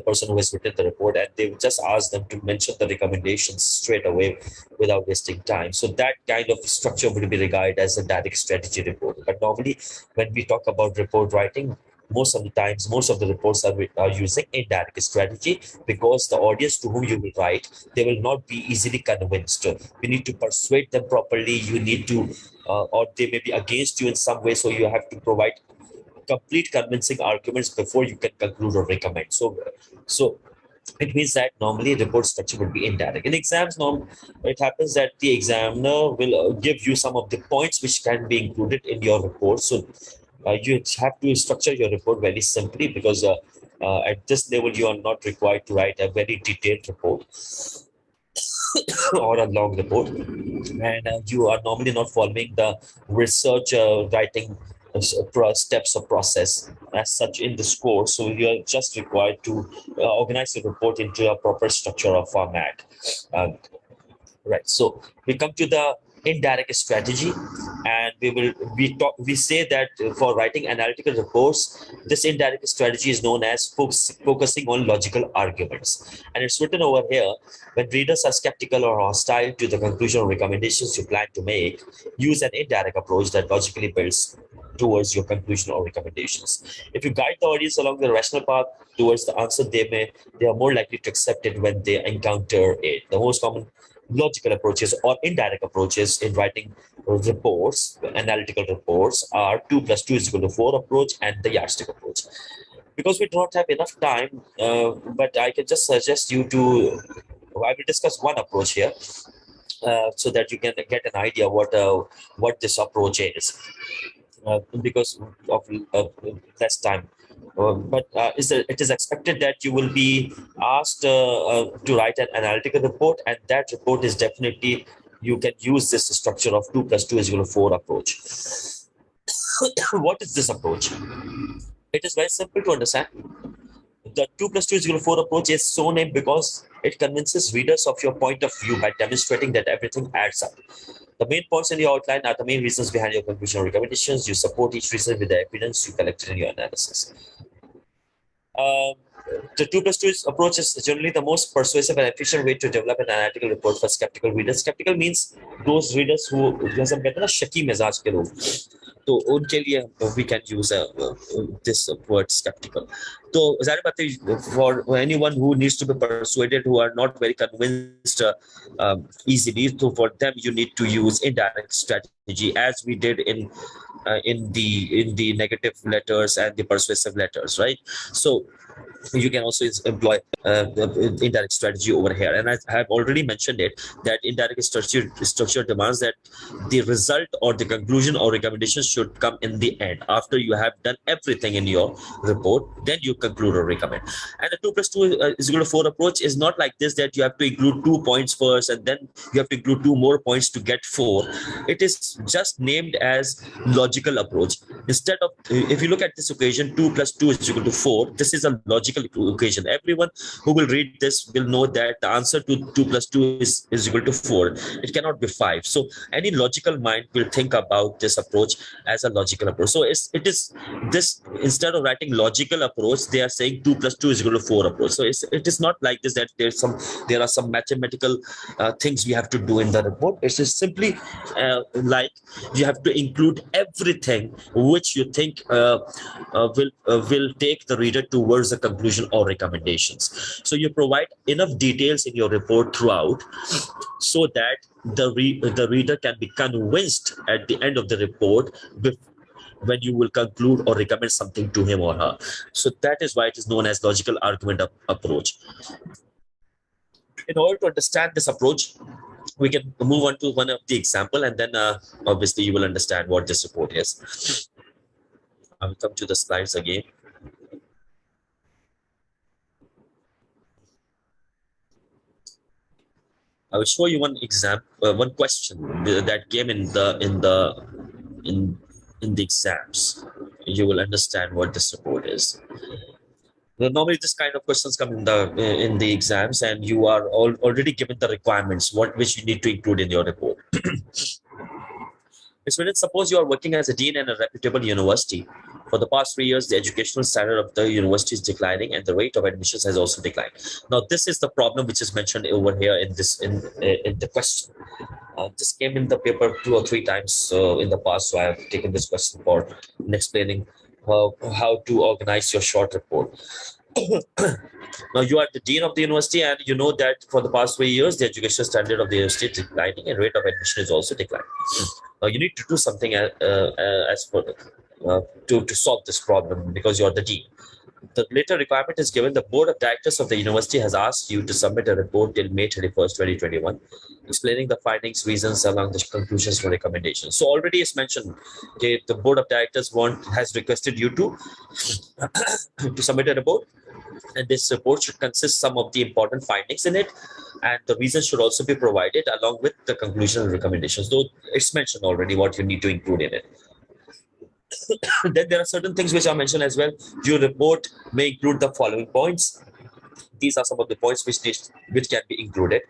person who has written the report, and they just ask them to mention the recommendations straight away without wasting time. So that kind of structure would be regarded as a direct strategy report. But normally, when we talk about report writing, most of the times, most of the reports are using indirect strategy, because the audience to whom you will write, they will not be easily convinced. You need to persuade them properly. You need to, or they may be against you in some way. So you have to provide complete convincing arguments before you can conclude or recommend. So it means that normally report structure would be indirect. In exams, it happens that the examiner will give you some of the points which can be included in your report. So you have to structure your report very simply, because at this level you are not required to write a very detailed report or a long report, and you are normally not following the research writing steps or process as such in this course. So you are just required to organize your report into a proper structure or format. Um, Right. So we come to the indirect strategy, and we say that for writing analytical reports, this indirect strategy is known as focusing on logical arguments. And it's written over here: when readers are skeptical or hostile to the conclusion or recommendations you plan to make, use an indirect approach that logically builds towards your conclusion or recommendations. If you guide the audience along the rational path towards the answer, they are more likely to accept it when they encounter it. The most common logical approaches or indirect approaches in writing reports, analytical reports, are 2 plus 2 is equal to 4 approach and the yardstick approach. Because we do not have enough time, but I can just suggest you to, I will discuss one approach here, so that you can get an idea what this approach is, because of less time. It is expected that you will be asked to write an analytical report, and that report is definitely, you can use this structure of 2 plus 2 is equal to 4 approach. What is this approach? It is very simple to understand. The 2 plus 2 is equal to 4 approach is so named because it convinces readers of your point of view by demonstrating that everything adds up. The main points in your outline are the main reasons behind your conclusion or recommendations. You support each reason with the evidence you collected in your analysis. Um, the 2 plus 2 approach is generally the most persuasive and efficient way to develop an analytical report for skeptical readers. Skeptical means those readers who, जैसे हम कहते हैं ना, shaky मिजाज के लोग, तो उनके लिए we can use this word skeptical. तो ज़ाहिर बात है, for anyone who needs to be persuaded, who are not very convinced easily, so for them you need to use indirect strategy, as we did in the negative letters and the persuasive letters, right? So you can also employ the indirect strategy over here, and I have already mentioned it, that indirect structure demands that the result or the conclusion or recommendation should come in the end, after you have done everything in your report, then you conclude or recommend. And the 2 plus 2 is equal to 4 approach is not like this, that you have to include 2 points first and then you have to include 2 more points to get 4. It is just named as logical approach. Instead of, if you look at this equation, 2 plus 2 is equal to 4, this is a logical equation. Everyone who will read this will know that the answer to 2 plus 2 is equal to 4. It cannot be 5. So any logical mind will think about this approach as a logical approach. So it is this, instead of writing logical approach, they are saying 2 plus 2 is equal to 4 approach. So it is not like this, that there are some mathematical things we have to do in the report. It is simply like you have to include everything which you think will take the reader towards the conclusion or recommendations. So you provide enough details in your report throughout, so that the reader can be convinced at the end of the report when you will conclude or recommend something to him or her. So that is why it is known as logical argument approach. In order to understand this approach, we can move on to one of the example, and then obviously you will understand what this report is. I will come to the slides again. I will show you one example, one question that came in the exams. You will understand what this report is. Normally, this kind of questions come in the exams, and you are already given the requirements which you need to include in your report. It's when suppose you are working as a dean in a reputable university. For the past 3 years, the educational standard of the university is declining, and the rate of admissions has also declined. Now, this is the problem which is mentioned over here in the question. This came in the paper 2 or 3 times in the past, so I have taken this question for explaining how to organize your short report. Now, you are the dean of the university, and you know that for the past 3 years, the educational standard of the university is declining, and rate of admission is also declining. Now, you need to do something as for to solve this problem, because you are the dean. The later requirement is given. The board of directors of the university has asked you to submit a report till May 31st, 2021, explaining the findings, reasons, along the conclusions for recommendations. So already it's mentioned, okay, the board of directors has requested you to submit a report, and this report should consist some of the important findings in it, and the reasons should also be provided along with the conclusion and recommendations. Though it's mentioned already what you need to include in it. Then there are certain things which are mentioned as well. Your report may include the following points. These are some of the points which can be included.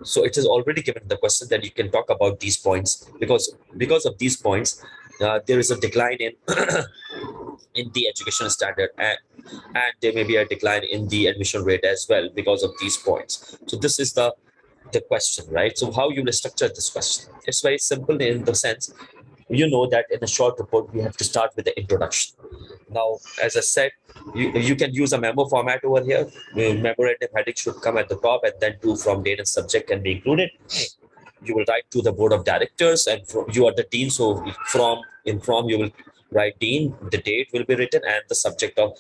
So it is already given the question that you can talk about these points, because of these points, there is a decline in in the educational standard, and there may be a decline in the admission rate as well because of these points. So this is the question, right? So how you will structure this question? It's very simple in the sense, you know that in a short report we have to start with the introduction. Now, as I said, you can use a memo format over here. Memorandum heading should come at the top, and then to, from, date, and subject can be included. You will write to the board of directors, and you are the dean, so from you will write dean, the date will be written, and the subject of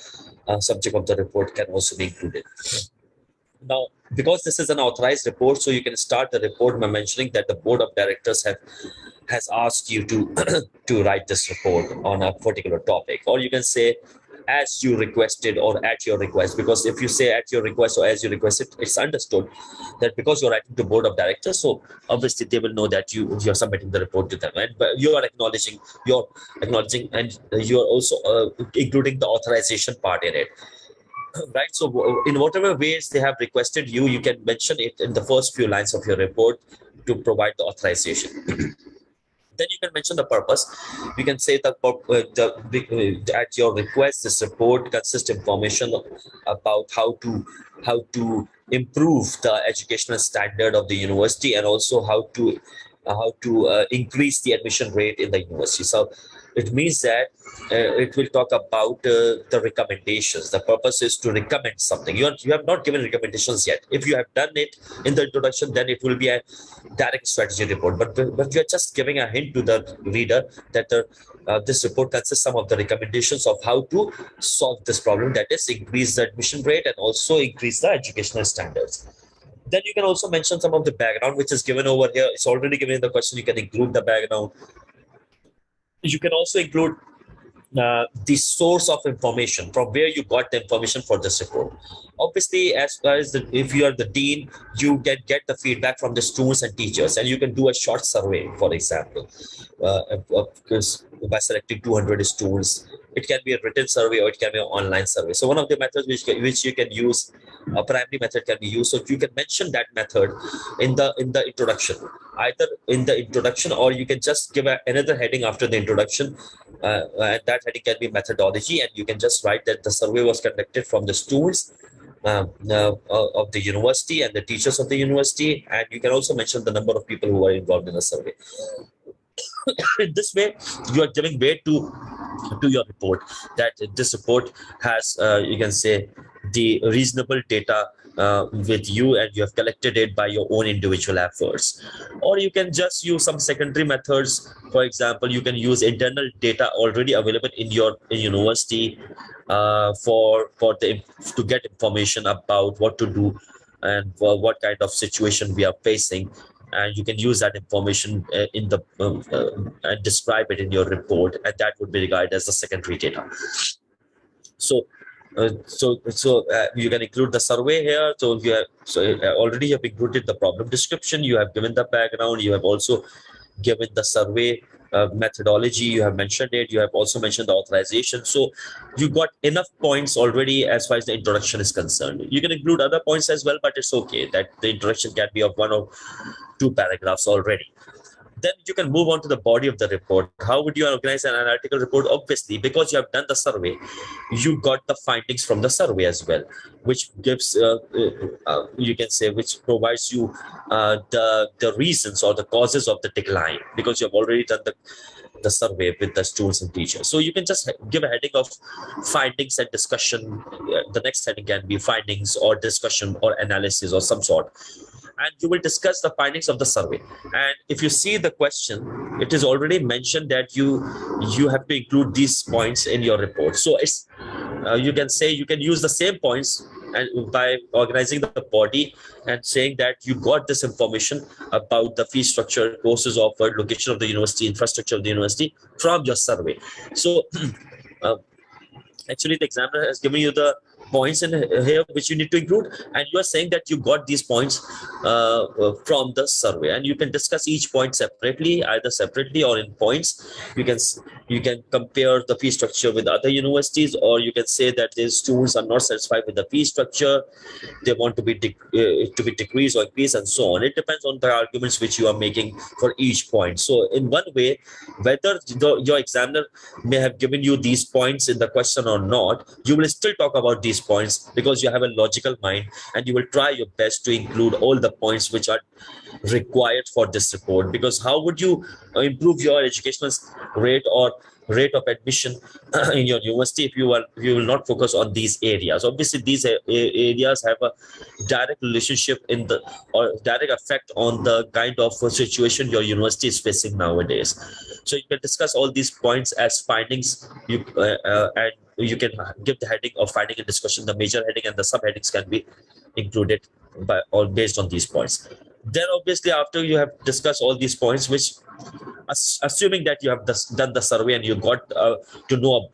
the report can also be included. Now, because this is an authorized report, so you can start the report by mentioning that the board of directors has asked you to to write this report on a particular topic, or you can say as you requested or at your request, because if you say at your request or as you requested, it's understood that because you're writing to board of directors, so obviously they will know that you're submitting the report to them, and but you are acknowledging, and you're also including the authorization part in it. Right. So in whatever ways they have requested you can mention it in the first few lines of your report to provide the authorization. Then you can mention the purpose. You can say that at your request, this report consists information about how to improve the educational standard of the university, and also how to increase the admission rate in the university. So It means that it will talk about the recommendations. The purpose is to recommend something. You have not given recommendations yet. If you have done it in the introduction, then it will be a direct strategy report. But you are just giving a hint to the reader that this report consists some of the recommendations of how to solve this problem. That is, increase the admission rate and also increase the educational standards. Then you can also mention some of the background which is given over here. It's already given in the question. You can include the background. You can also include the source of information, from where you got the information for this report. Obviously, as far as if you are the dean, you can get the feedback from the students and teachers, and you can do a short survey, for example, because by selecting 200 students. It can be a written survey or it can be an online survey. So one of the methods which you can use, a primary method can be used. So you can mention that method in the introduction, either in the introduction, or you can just give another heading after the introduction, and that heading can be methodology, and you can just write that the survey was conducted from the students of the university and the teachers of the university, and you can also mention the number of people who are involved in the survey. In this way, you are giving weight to your report, that this report has, you can say, the reasonable data with you, and you have collected it by your own individual efforts. Or you can just use some secondary methods. For example, you can use internal data already available in your university to get information about what to do and what kind of situation we are facing, and you can use that information in the and describe it in your report, and that would be regarded as the secondary data. So you can include the survey here. So you have already you have included the problem description, you have given the background, you have also given the survey methodology, you have mentioned it, you have also mentioned the authorization. So you got enough points already as far as the introduction is concerned. You can include other points as well, but it's okay that the introduction can be of 1 or 2 paragraphs already. Then you can move on to the body of the report. How would you organize an analytical report? Obviously, because you have done the survey, you got the findings from the survey as well, which gives, you can say, which provides you the reasons or the causes of the decline, because you have already done the survey with the students and teachers. So you can just give a heading of findings and discussion. The next heading can be findings or discussion or analysis or some sort. And you will discuss the findings of the survey. And if you see the question, it is already mentioned that you have to include these points in your report. So it's you can say you can use the same points and by organizing the body and saying that you got this information about the fee structure, courses offered, location of the university, infrastructure of the university from your survey. So actually the examiner has given you the points in here which you need to include, and you are saying that you got these points from the survey, and you can discuss each point separately, either separately or in points. You can compare the fee structure with other universities, or you can say that these students are not satisfied with the fee structure, they want to be decreased or increased, and so on. It depends on the arguments which you are making for each point. So in one way, whether your examiner may have given you these points in the question or not, you will still talk about these points because you have a logical mind, and you will try your best to include all the points which are required for this report. Because how would you improve your educational rate or rate of admission in your university if you will not focus on these areas? Obviously, these areas have a direct relationship or direct effect on the kind of situation your university is facing nowadays. So you can discuss all these points as findings, and you can give the heading of finding and discussion. The major heading and the subheadings can be included based on these points. Then obviously, after you have discussed all these points, which assuming that you have done the survey and you got to know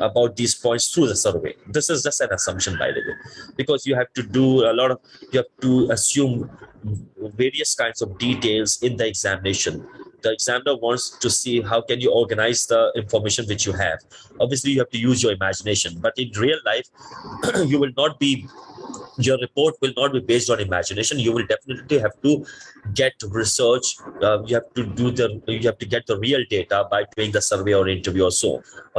about these points through the survey. This is just an assumption, by the way, because you have to do you have to assume various kinds of details in the examination. The examiner wants to see how can you organize the information which you have. Obviously, you have to use your imagination, but in real life, your report will not be based on imagination. You will definitely have to get research. You have to get the real data by doing the survey or interview or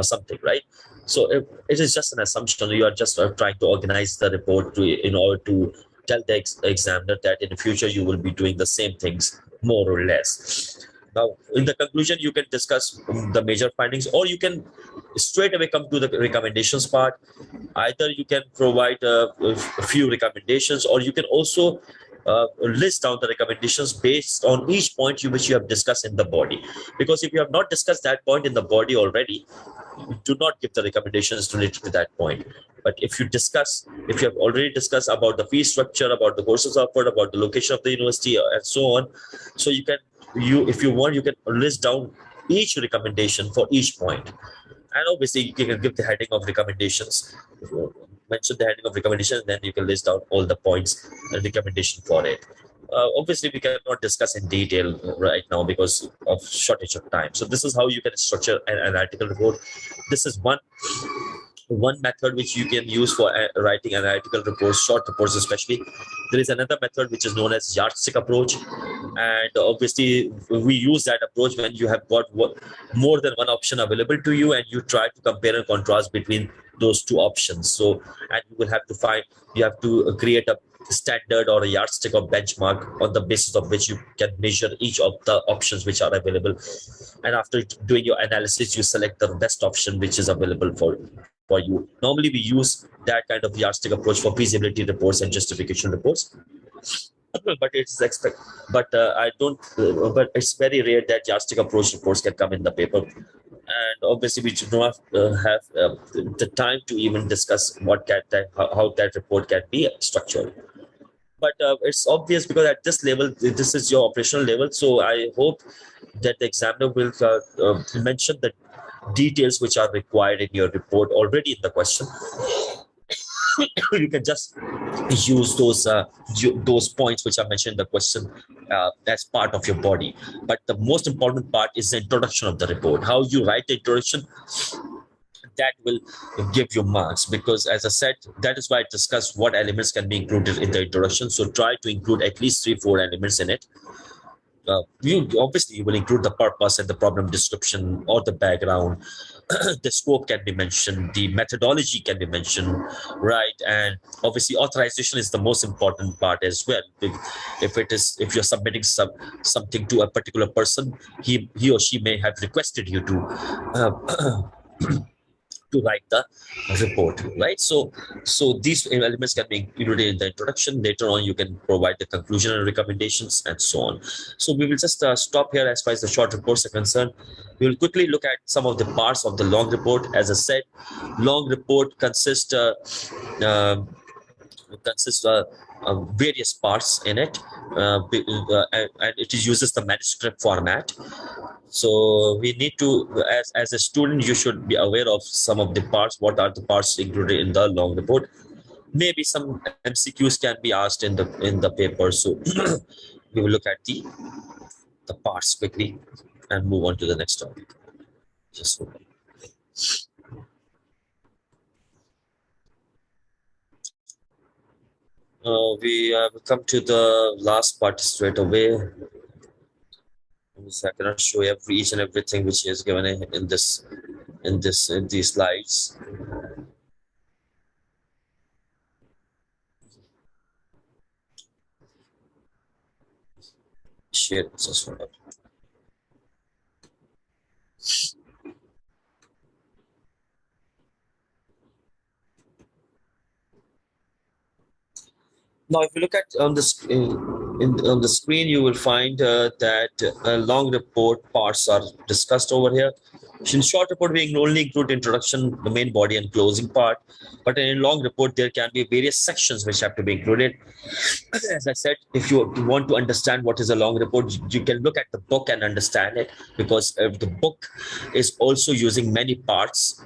something, right? So it is just an assumption. You are just trying to organize the report in order to tell the examiner that in the future you will be doing the same things more or less. Now, in the conclusion, you can discuss the major findings, or you can straight away come to the recommendations part. Either you can provide a few recommendations, or you can also list down the recommendations based on each point which you have discussed in the body. Because if you have not discussed that point in the body already, do not give the recommendations related to that point. But if you have already discussed about the fee structure, about the courses offered, about the location of the university, and so on, so if you want, you can list down each recommendation for each point. And obviously, you can give the heading of recommendations. Mention the heading of recommendation, and then you can list down all the points and recommendation for it. Obviously, we cannot discuss in detail right now because of shortage of time. So this is how you can structure an analytical report. This is one method which you can use for writing analytical reports, short reports especially. There is another method which is known as yardstick approach, and obviously we use that approach when you have got more than one option available to you, and you try to compare and contrast between those two options. So, and you have to create a standard or a yardstick or benchmark on the basis of which you can measure each of the options which are available. And after doing your analysis, you select the best option which is available for you. Normally, we use that kind of yardstick approach for feasibility reports and justification reports. But it's I don't. But it's very rare that yardstick approach reports can come in the paper, and obviously we do not have the time to even discuss how that report can be structured. But it's obvious because at this level, this is your operational level. So I hope that the examiner will mention the details which are required in your report already in the question. You can just use those points which are mentioned in the question as part of your body. But the most important part is the introduction of the report. How you write the introduction, that will give you marks, because as I said, that is why I discussed what elements can be included in the introduction. So try to include at least 3-4 elements in it. You will include the purpose and the problem description or the background. The scope can be mentioned, the methodology can be mentioned, right? And obviously authorization is the most important part as well. If you're submitting something to a particular person, he or she may have requested you to to write the report, right? So these elements can be included in the introduction. Later on, you can provide the conclusion and recommendations and so on. So we will just stop here as far as the short reports are concerned. We will quickly look at some of the parts of the long report. As I said, long report consists of various parts in it, and it uses the manuscript format. So we need to, as a student, you should be aware of some of the parts. What are the parts included in the long report? Maybe some MCQs can be asked in the paper. So we will look at the parts quickly and move on to the next topic. Just hold on. We have come to the last part straight away. I cannot show each and everything which is given in these slides. Share this one. Now, if you look at on the screen, you will find that long report parts are discussed over here. In short report, we only include introduction, the main body, and closing part. But in a long report, there can be various sections which have to be included. As I said, if you want to understand what is a long report, you can look at the book and understand it, because the book is also using many parts,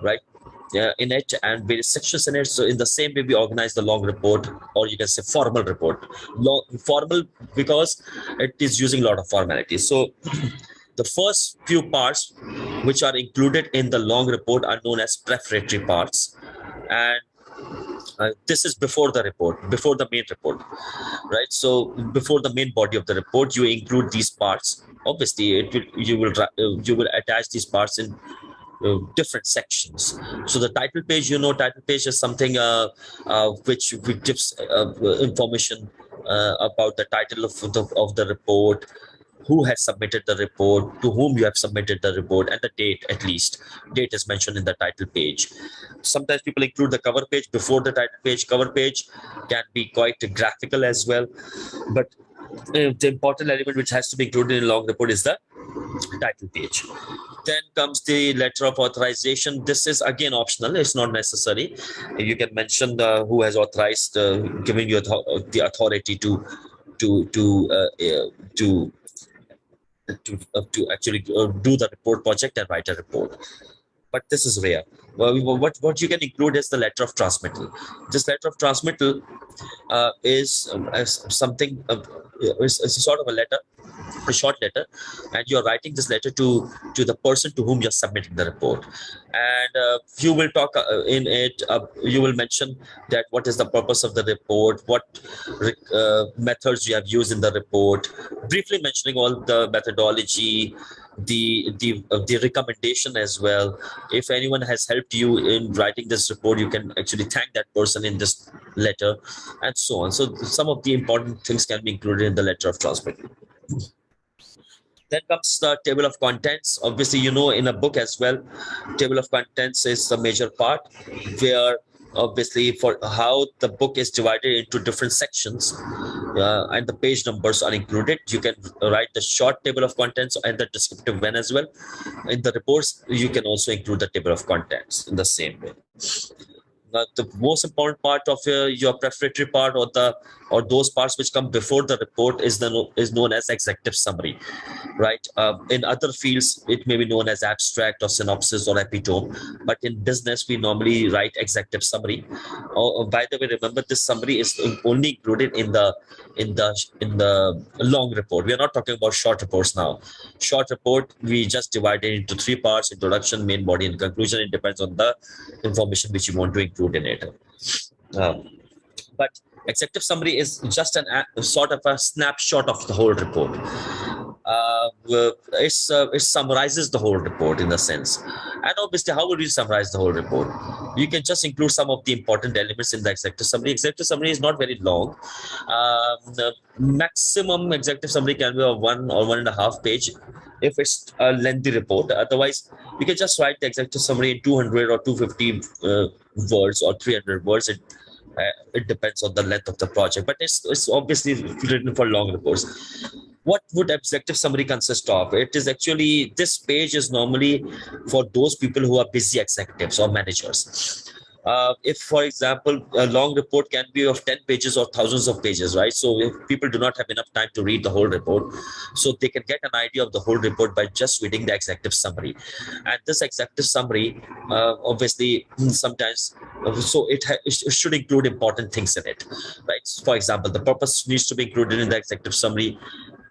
right? In it, and various sections in it. So in the same way, we organize the long report, or you can say formal report. Formal because it is using a lot of formalities. So the first few parts which are included in the long report are known as prefatory parts, and this is before the main report, right? So before the main body of the report, you include these parts. Obviously, you will attach these parts in different sections. So the title page, title page is something which gives information about the title of the report, who has submitted the report, to whom you have submitted the report, and the date. At least date is mentioned in the title page. Sometimes people include the cover page before the title page. Cover page can be quite graphical as well, but the important element which has to be included in a long report is the title page. Then comes the letter of authorization. This is again optional, it's not necessary. You can mention who has authorized, giving you the authority to actually do the report project and write a report. But this is rare. Well, what you can include is the letter of transmittal. This letter of transmittal is something, is a sort of a letter, a short letter, and you're writing this letter to the person to whom you're submitting the report. And you will talk in it, you will mention that what is the purpose of the report, what methods you have used in the report, briefly mentioning all the methodology, the recommendation as well. If anyone has helped you in writing this report, you can actually thank that person in this letter, and so on. So some of the important things can be included in the letter of transmittal. Then comes the table of contents. Obviously, in a book as well, table of contents is a major part, where obviously for how the book is divided into different sections, and the page numbers are included. You can write the short table of contents and the descriptive one as well. In the reports, you can also include the table of contents in the same way. The most important part of your prefatory part, or those parts which come before the report, is known as executive summary, right? In other fields, it may be known as abstract or synopsis or epitome, but in business, we normally write executive summary. By the way, remember, this summary is only included in the long report. We are not talking about short reports now. Short report, we just divide it into three parts: introduction, main body, and conclusion. It depends on the information which you want to include in it. But executive summary is just a sort of a snapshot of the whole report. It summarizes the whole report in the sense. And obviously, how would you summarize the whole report? You can just include some of the important elements in the executive summary. Executive summary is not very long. The maximum executive summary can be of 1 or 1.5 page if it's a lengthy report. Otherwise, you can just write the executive summary in 200 or 250 words or 300 words. It depends on the length of the project, but it's obviously written for long reports. What would executive summary consist of? It is actually, this page is normally for those people who are busy executives or managers. If, for example, a long report can be of 10 pages or thousands of pages, right? So if people do not have enough time to read the whole report, so they can get an idea of the whole report by just reading the executive summary. And this executive summary, obviously, sometimes, so it should include important things in it, right? For example, the purpose needs to be included in the executive summary.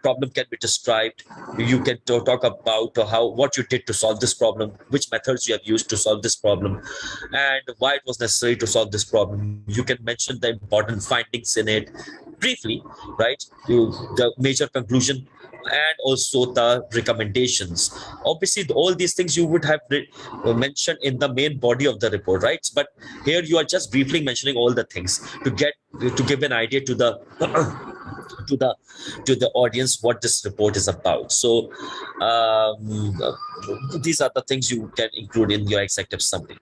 Problem can be described. You can talk about what you did to solve this problem, which methods you have used to solve this problem, and why it was necessary to solve this problem. You can mention the important findings in it briefly, right? The major conclusion, and also the recommendations. Obviously, all these things you would have mentioned in the main body of the report, right? But here you are just briefly mentioning all the things to give an idea to the to the audience what this report is about. So these are the things you can include in your executive summary.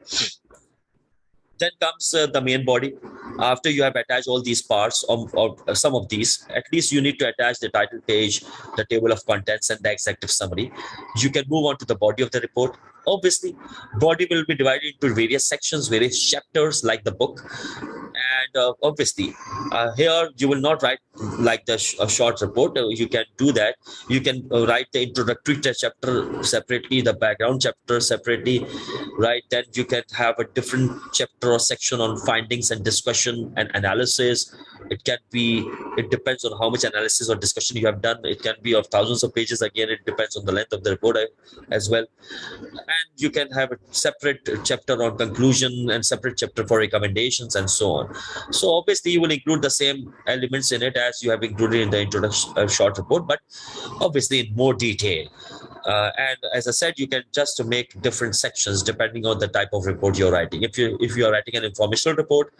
Then comes the main body. After you have attached all these parts, or some of these, at least you need to attach the title page, the table of contents, and the executive summary. You can move on to the body of the report. Obviously, body will be divided into various sections, various chapters, like the book. And obviously, here you will not write like the short report. You can do that. You can write the introductory chapter separately, the background chapter separately, right? Then you can have a different chapter or section on findings and discussion and analysis. It depends on how much analysis or discussion you have done. It can be of thousands of pages. Again, it depends on the length of the report as well. And you can have a separate chapter on conclusion and separate chapter for recommendations and so on. So obviously, you will include the same elements in it as you have included in the introduction short report, but obviously in more detail. And as I said, you can just make different sections depending on the type of report you're writing. If you are writing an informational report,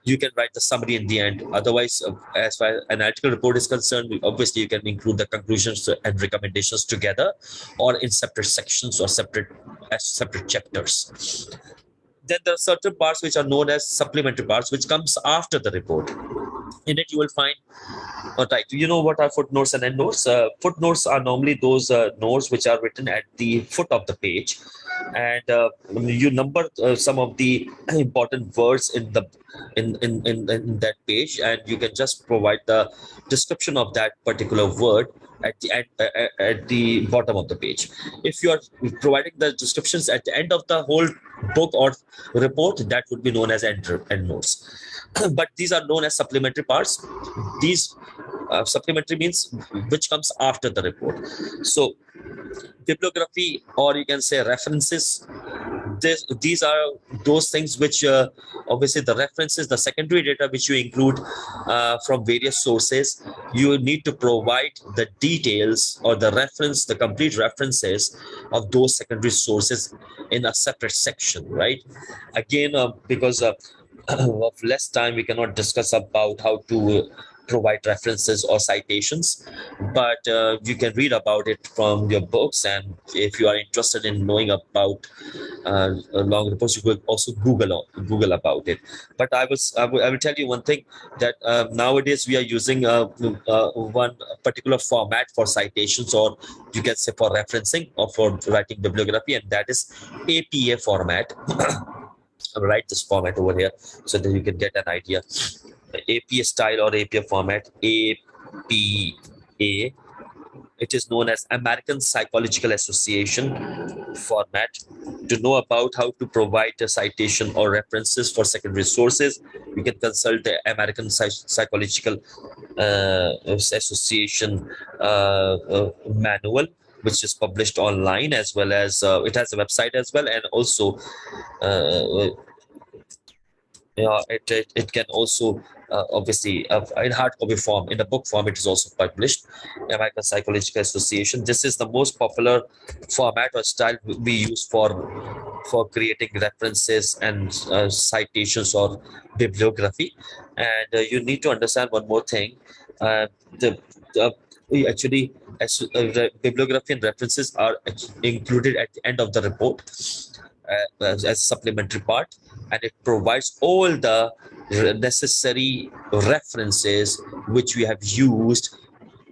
you can write the summary in the end. Otherwise, as far as analytical report is concerned, obviously you can include the conclusions and recommendations together, or in separate sections or separate chapters. Then there are certain parts which are known as supplementary parts, which comes after the report. In it, you will find, right, you know what are footnotes and endnotes? Footnotes are normally those notes which are written at the foot of the page, and you number some of the important words in the in that page, and you can just provide the description of that particular word at the bottom of the page. If you are providing the descriptions at the end of the whole book or report, that would be known as endnotes. But these are known as supplementary parts. These supplementary means which comes after the report. So bibliography, or you can say references, these are those things which obviously the references, the secondary data which you include from various sources. You need to provide the details or the reference, the complete references of those secondary sources in a separate section, right? Again, because of less time, we cannot discuss about how to provide references or citations, but you can read about it from your books. And if you are interested in knowing about long reports, you could also Google about it. But I will tell you one thing, that nowadays we are using one particular format for citations, or you can say for referencing or for writing bibliography, and that is APA format. I'll write this format over here so that you can get an idea. APA style or APA format, APA. It is known as American Psychological Association format. To know about how to provide a citation or references for secondary sources, you can consult the American Psychological Association manual, which is published online, as well as it has a website as well, and also it can also obviously in hard copy form, in the book form, it is also published. American Psychological Association. This is the most popular format or style we use for creating references and citations or bibliography. And you need to understand one more thing. We actually, bibliography and references are included at the end of the report as a supplementary part, and it provides all the necessary references which we have used,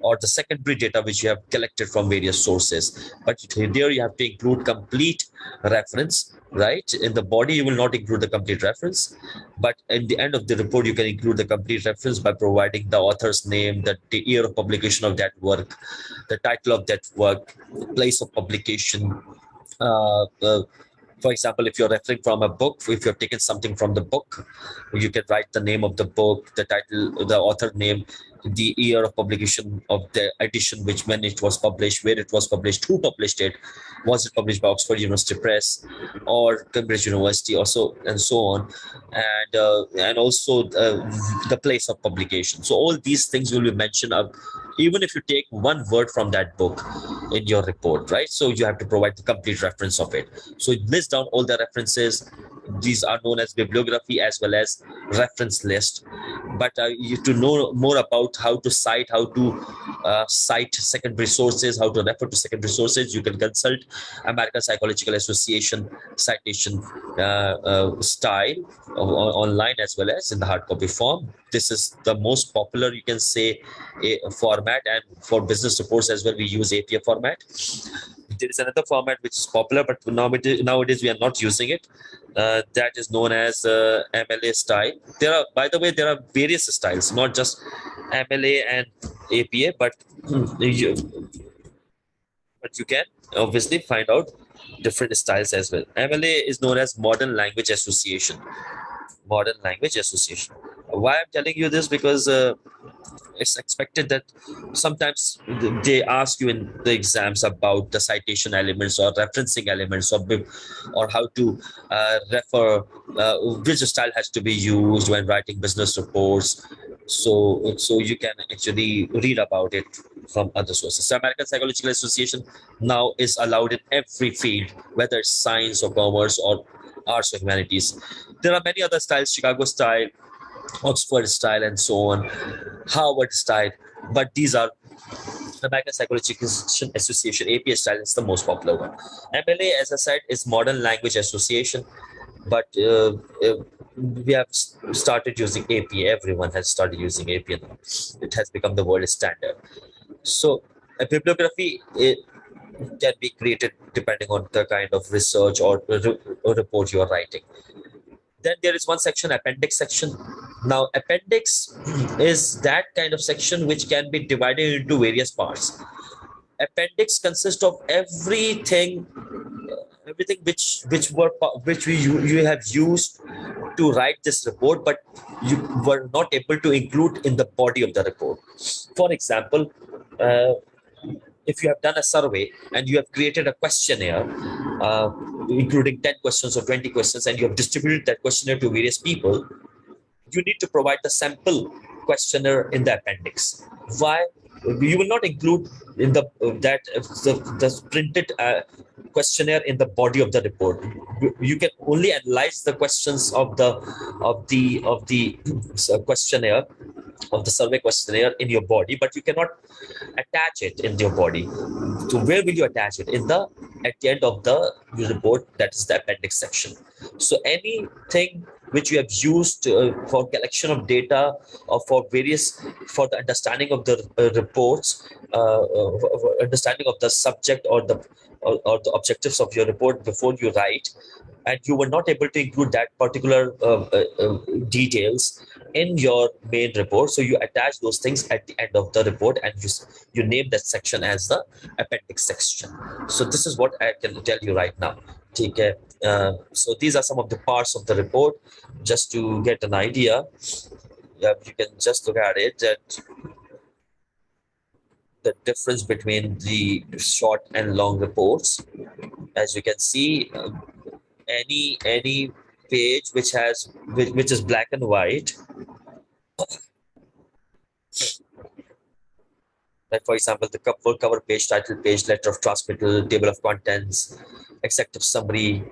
or the secondary data which you have collected from various sources. But there you have to include complete reference, right? In the body, you will not include the complete reference, but in the end of the report, you can include the complete reference by providing the author's name, the year of publication of that work, the title of that work, place of publication. For example, if you're referring from a book, if you've taken something from the book, you can write the name of the book, the title, the author name, the year of publication of the edition, which when it was published, where it was published, who published it, was it published by Oxford University Press or Cambridge University, or so and so on, and also the place of publication. So all these things will be mentioned even if you take one word from that book in your report, right? So you have to provide the complete reference of it. So it lists down all the references. These are known as bibliography as well as reference list. But you to know more about how to cite, cite secondary sources, how to refer to secondary sources, you can consult American Psychological Association citation style online as well as in the hard copy form. This is the most popular, you can say, format, and for business reports as well, we use APA format. There is another format which is popular, but nowadays we are not using it. That is known as MLA style. By the way, there are various styles, not just MLA and APA, but you can obviously find out different styles as well. MLA is known as Modern Language Association. Modern Language Association. Why I'm telling you this? Because it's expected that sometimes they ask you in the exams about the citation elements or referencing elements, or how to refer, which style has to be used when writing business reports. So you can actually read about it from other sources. So American Psychological Association now is allowed in every field, whether it's science or commerce or arts or humanities. There are many other styles, Chicago style, Oxford style, and so on, Harvard style. But these are American Psychological Association, APA style is the most popular one. MLA, as I said, is Modern Language Association, but we have started using APA. Everyone has started using APA now. It has become the world standard. So a bibliography can be created depending on the kind of research or report you are writing. Then there is one section, appendix section. Now, appendix is that kind of section which can be divided into various parts. Appendix consists of everything which you have used to write this report, but you were not able to include in the body of the report. For example, if you have done a survey and you have created a questionnaire, including 10 questions or 20 questions, and you have distributed that questionnaire to various people, you need to provide the sample questionnaire in the appendix. Why? You will not include in the printed questionnaire in the body of the report. You can only analyze the questions of the questionnaire, of the survey questionnaire, in your body, but you cannot attach it in your body. So where will you attach it? At the end of the report, that is the appendix section. So anything which you have used for collection of data or for the understanding of the reports, understanding of the subject or the objectives of your report before you write, and you were not able to include that particular details in your main report, so you attach those things at the end of the report, and you name that section as the appendix section. So this is what I can tell you right now. Okay. So these are some of the parts of the report, just to get an idea. You can just look at it, that the difference between the short and long reports. As you can see, any page which is black and white, like for example the full cover page, title page, letter of transmittal, table of contents, executive summary,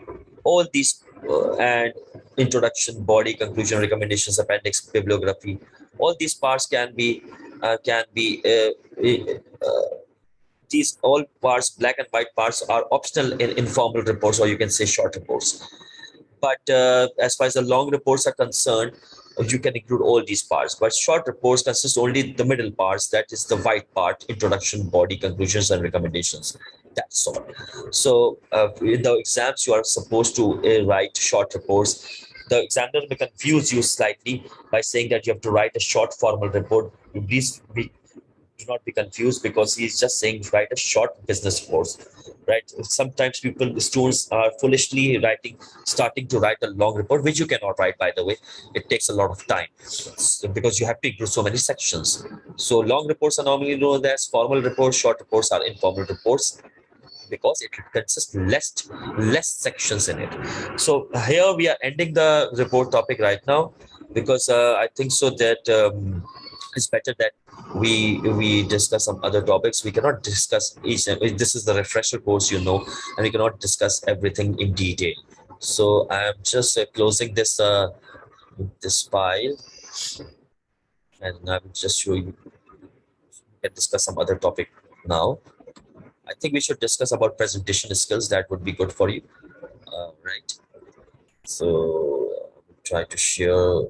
all these and introduction, body, conclusion, recommendations, appendix, bibliography, all these parts can be these all parts, black and white parts, are optional in informal reports, or you can say short reports. But as far as the long reports are concerned, you can include all these parts. But short reports consist only the middle parts, that is the white part, introduction, body, conclusions, and recommendations. That's all. So in the exams, you are supposed to write short reports. The examiner may confuse you slightly by saying that you have to write a short formal report. Please do not be confused, because he's just saying write a short business course, right? Sometimes students are foolishly starting to write a long report, which you cannot write, by the way. It takes a lot of time, because you have to include so many sections. So long reports are normally known as formal reports, short reports are informal reports, because it consists less sections in it. So here we are ending the report topic right now, because I think so that it's better that we discuss some other topics. We cannot discuss each. This is the refresher course, and we cannot discuss everything in detail. So I am just closing this file, and I will just show you. We can discuss some other topic now. I think we should discuss about presentation skills. That would be good for you, right? So try to share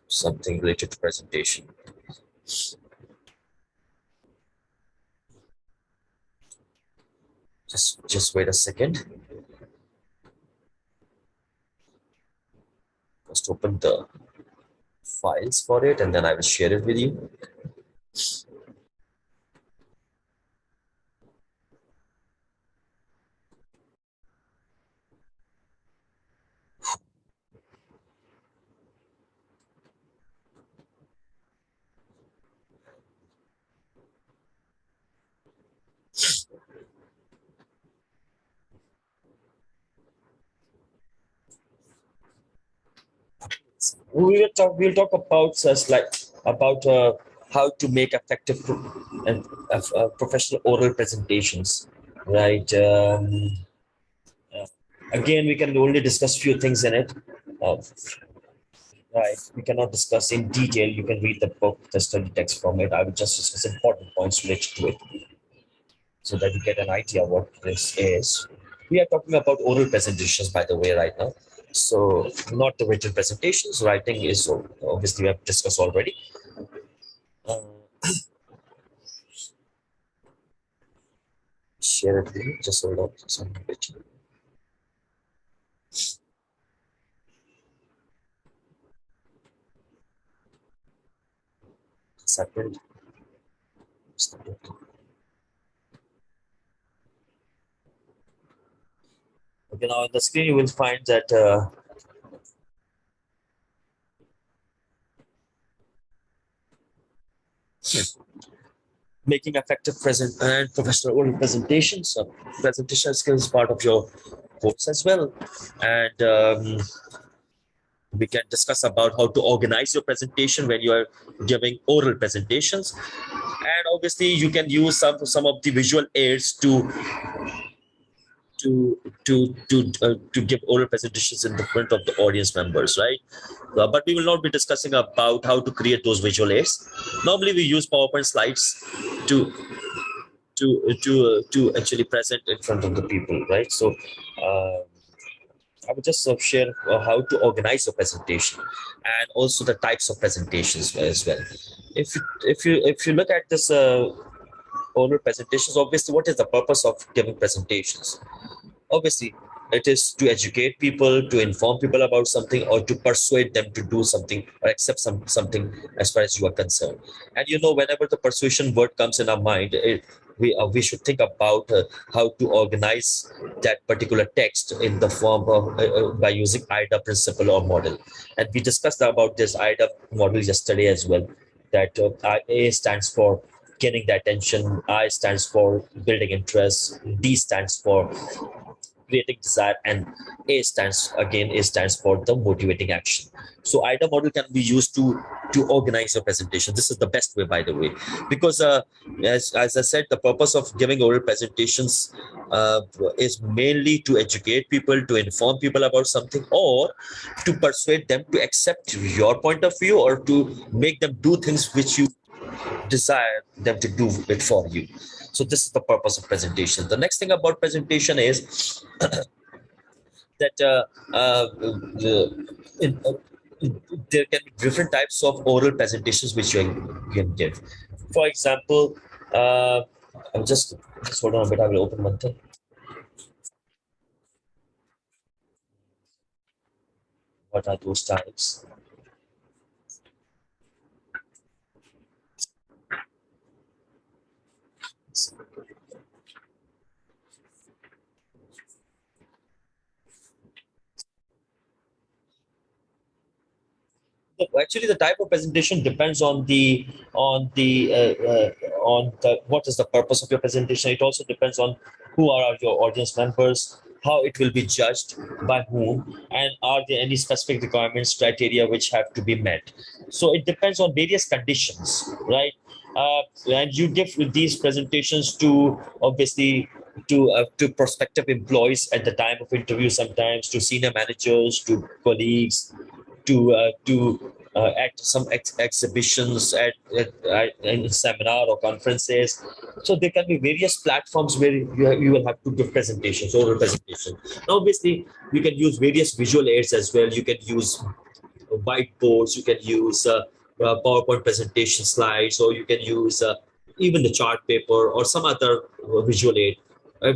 something related to presentation. Just wait a second. Just open the files for it, and then I will share it with you. We'll talk about how to make effective and professional oral presentations, right? Again, we can only discuss few things in it. right? We cannot discuss in detail. You can read the book, the study text from it. I will just discuss important points related to it so that you get an idea what this is. We are talking about oral presentations, by the way, right now. So not the written presentations. Writing is obviously we have discussed already. Uh, Share it with you. Just hold on. Some bit. Second. Okay, now on the screen you will find that making effective present and professional oral presentations. So presentation skills is part of your course as well, and we can discuss about how to organize your presentation when you are giving oral presentations, and obviously you can use some of the visual aids to give oral presentations in the front of the audience members, right? But we will not be discussing about how to create those visual aids. Normally, we use PowerPoint slides to to actually present in front of the people, right? So. I would just share how to organize a presentation and also the types of presentations as well. If you look at this oral presentations, obviously, what is the purpose of giving presentations? Obviously, it is to educate people, to inform people about something, or to persuade them to do something or accept something as far as you are concerned. And whenever the persuasion word comes in our mind, we should think about how to organize that particular text in the form of by using IDA principle or model. And we discussed about this IDA model yesterday as well. That A stands for getting the attention, I stands for building interest, D stands for creating desire, and A stands for the motivating action. So IDA model can be used to organize your presentation. This is the best way, by the way, because as I said, the purpose of giving oral presentations is mainly to educate people, to inform people about something, or to persuade them to accept your point of view, or to make them do things which you desire them to do it for you. So this is the purpose of presentation. The next thing about presentation is that in, there can be different types of oral presentations which you can give. For example, I'm just hold on a bit. I will open one thing. What are those types? Actually, the type of presentation depends on the what is the purpose of your presentation. It also depends on who are your audience members, how it will be judged, by whom, and are there any specific requirements, criteria which have to be met. So it depends on various conditions, right? And you give these presentations to, obviously, to prospective employees at the time of interview, sometimes to senior managers, to colleagues, to at some exhibitions, at in seminar or conferences. So there can be various platforms where you will have to give presentations, oral presentation. Now, obviously, you can use various visual aids as well. You can use whiteboards, you can use PowerPoint presentation slides, or you can use even the chart paper or some other visual aid.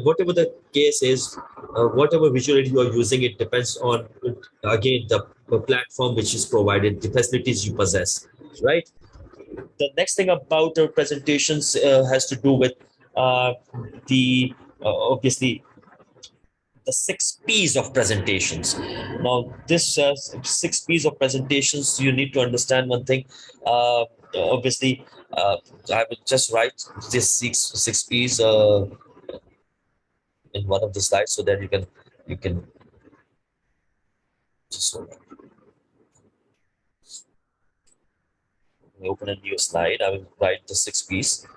Whatever the case is, whatever visual aid you are using, it depends on, again, the platform which is provided, the facilities you possess, right? The next thing about our presentations has to do with the obviously the 6 P's of presentations. Now, this 6 P's of presentations, you need to understand one thing. Obviously, I will just write this six P's in one of the slides so that you can just open a new slide. I will write the 6 P's.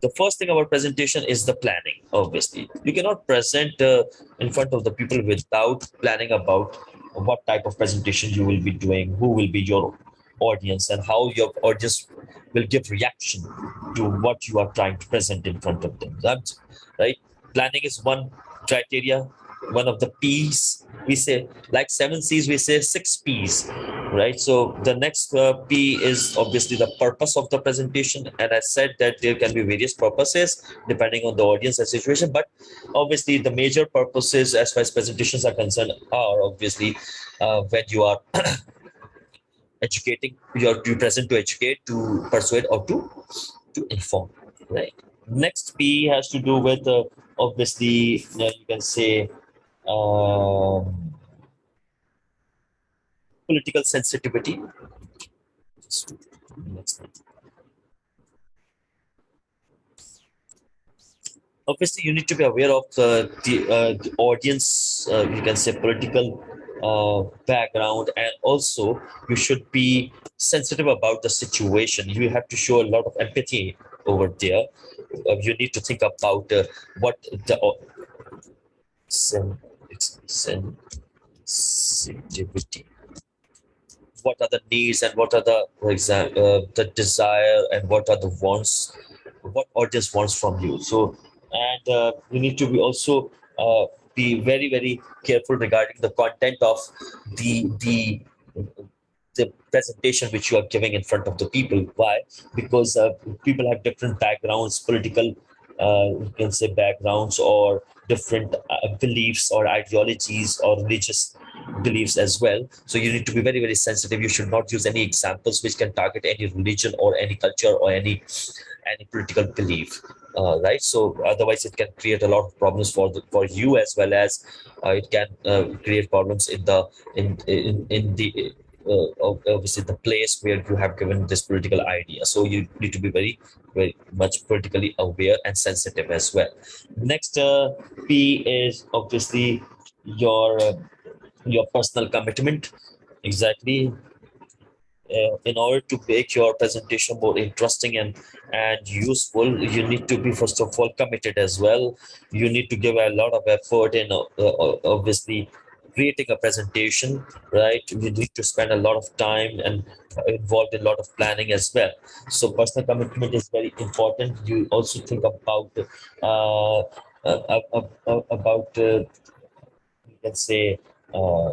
The first thing about presentation is the planning. Obviously, you cannot present in front of the people without planning about what type of presentation you will be doing, who will be your audience, and how your audience will give reaction to what you are trying to present in front of them. That's right. Planning is one criteria, one of the P's. We say, like 7 C's, we say 6 P's, right? So the next P is obviously the purpose of the presentation, and I said that there can be various purposes depending on the audience and situation, but obviously the major purposes as far as presentations are concerned are obviously when you are educating, you present to educate, to persuade, or to inform, right? Next P has to do with obviously you can say political sensitivity. Next. Obviously you need to be aware of the audience, you can say political background, and also you should be sensitive about the situation. You have to show a lot of empathy over there. You need to think about what the sensitivity, what are the needs and what are the, for example, the desire, and what are the wants, what audience wants from you. So, and you need to be also be very very careful regarding the content of the the presentation which you are giving in front of the people. Why? Because people have different backgrounds, political, you can say backgrounds, or different beliefs or ideologies or religious beliefs as well. So you need to be very very sensitive. You should not use any examples which can target any religion or any culture or any political belief. Right, so otherwise it can create a lot of problems for you, as well as it can create problems in the obviously the place where you have given this political idea. So you need to be very very much politically aware and sensitive as well. Next P is obviously your personal commitment. Exactly. In order to make your presentation more interesting and useful, you need to be first of all committed as well. You need to give a lot of effort in obviously creating a presentation, right? You need to spend a lot of time and involved in a lot of planning as well. So personal commitment is very important. You also think about about you can say uh,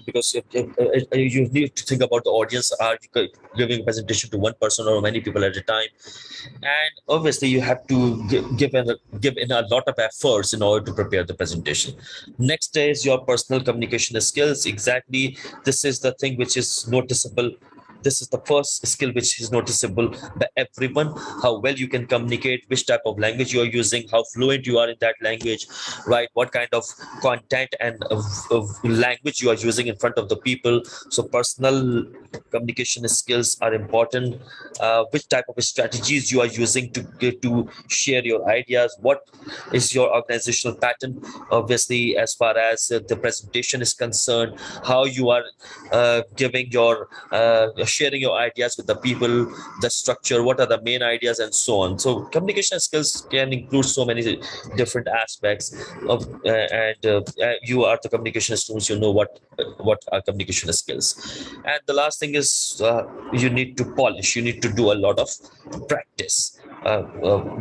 because you need to think about the audience. Are you giving a presentation to one person or many people at a time? And obviously you have to give in a lot of efforts in order to prepare the presentation. Next is your personal communication skills. Exactly, this is the thing which is noticeable. This is the first skill which is noticeable by everyone: how well you can communicate, which type of language you are using, how fluent you are in that language, right? What kind of content and of language you are using in front of the people. So personal communication skills are important. Which type of strategies you are using to share your ideas, what is your organizational pattern, obviously as far as the presentation is concerned, how you are giving your sharing your ideas with the people, the structure, what are the main ideas, and so on. So communication skills can include so many different aspects of you are the communication students, you know what are communication skills. And the last thing is you need to polish, you need to do a lot of practice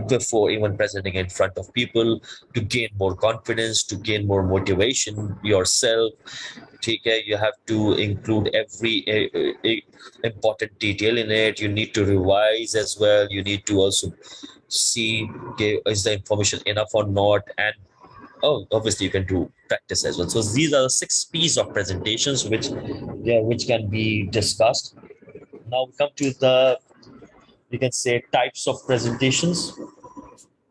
before even presenting in front of people, to gain more confidence, to gain more motivation yourself. Okay, you have to include every important detail in it. You need to revise as well. You need to also see, okay, is the information enough or not, and obviously you can do practice as well. So these are the 6 P's of presentations which can be discussed. Now we come to the, you can say, types of presentations,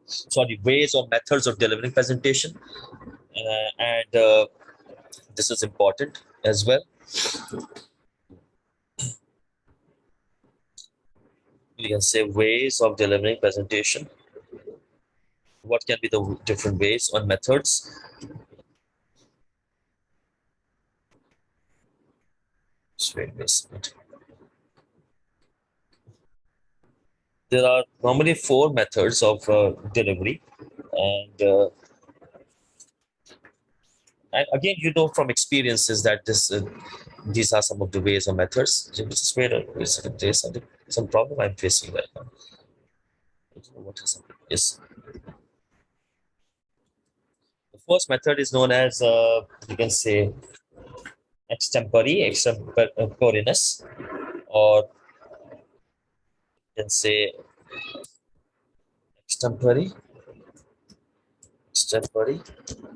sorry, ways or methods of delivering presentation, and this is important as well. You can say ways of delivering presentation. What can be the different ways or methods? There are normally 4 methods of delivery, and And again, you know from experiences that these are some of the ways or methods. Just wait, there's some problem I'm facing right now. I don't know what has happened. Yes. The first method is known as, you can say, extemporaneous, or you can say extempore. Extempore.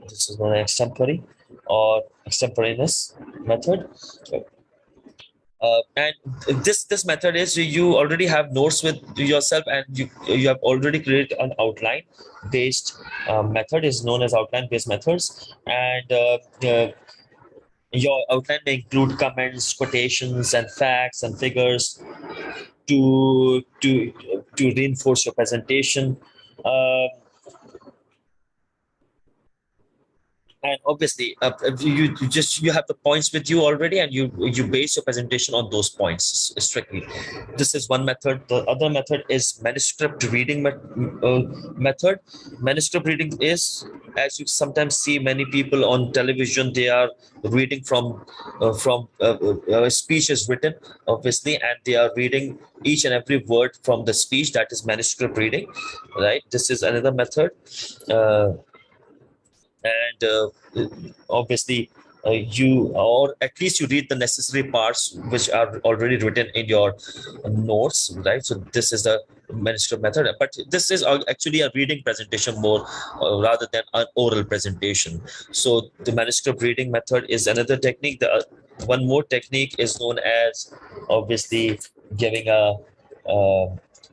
This is known as extempore or extemporaneous method. And this method is you already have notes with yourself, and you have already created an outline based method is known as outline based methods. And your outline may include comments, quotations, and facts and figures to reinforce your presentation. Uh, and obviously you have the points with you already, and you base your presentation on those points strictly. This is one method. The other method is manuscript reading method. Manuscript reading is, as you sometimes see many people on television, they are reading from a speech is written, obviously, and they are reading each and every word from the speech. That is manuscript reading, right? This is another method. And obviously you, or at least you read the necessary parts which are already written in your notes, right? So this is the manuscript method, but this is actually a reading presentation more rather than an oral presentation. So the manuscript reading method is another technique. The one more technique is known as, obviously, giving a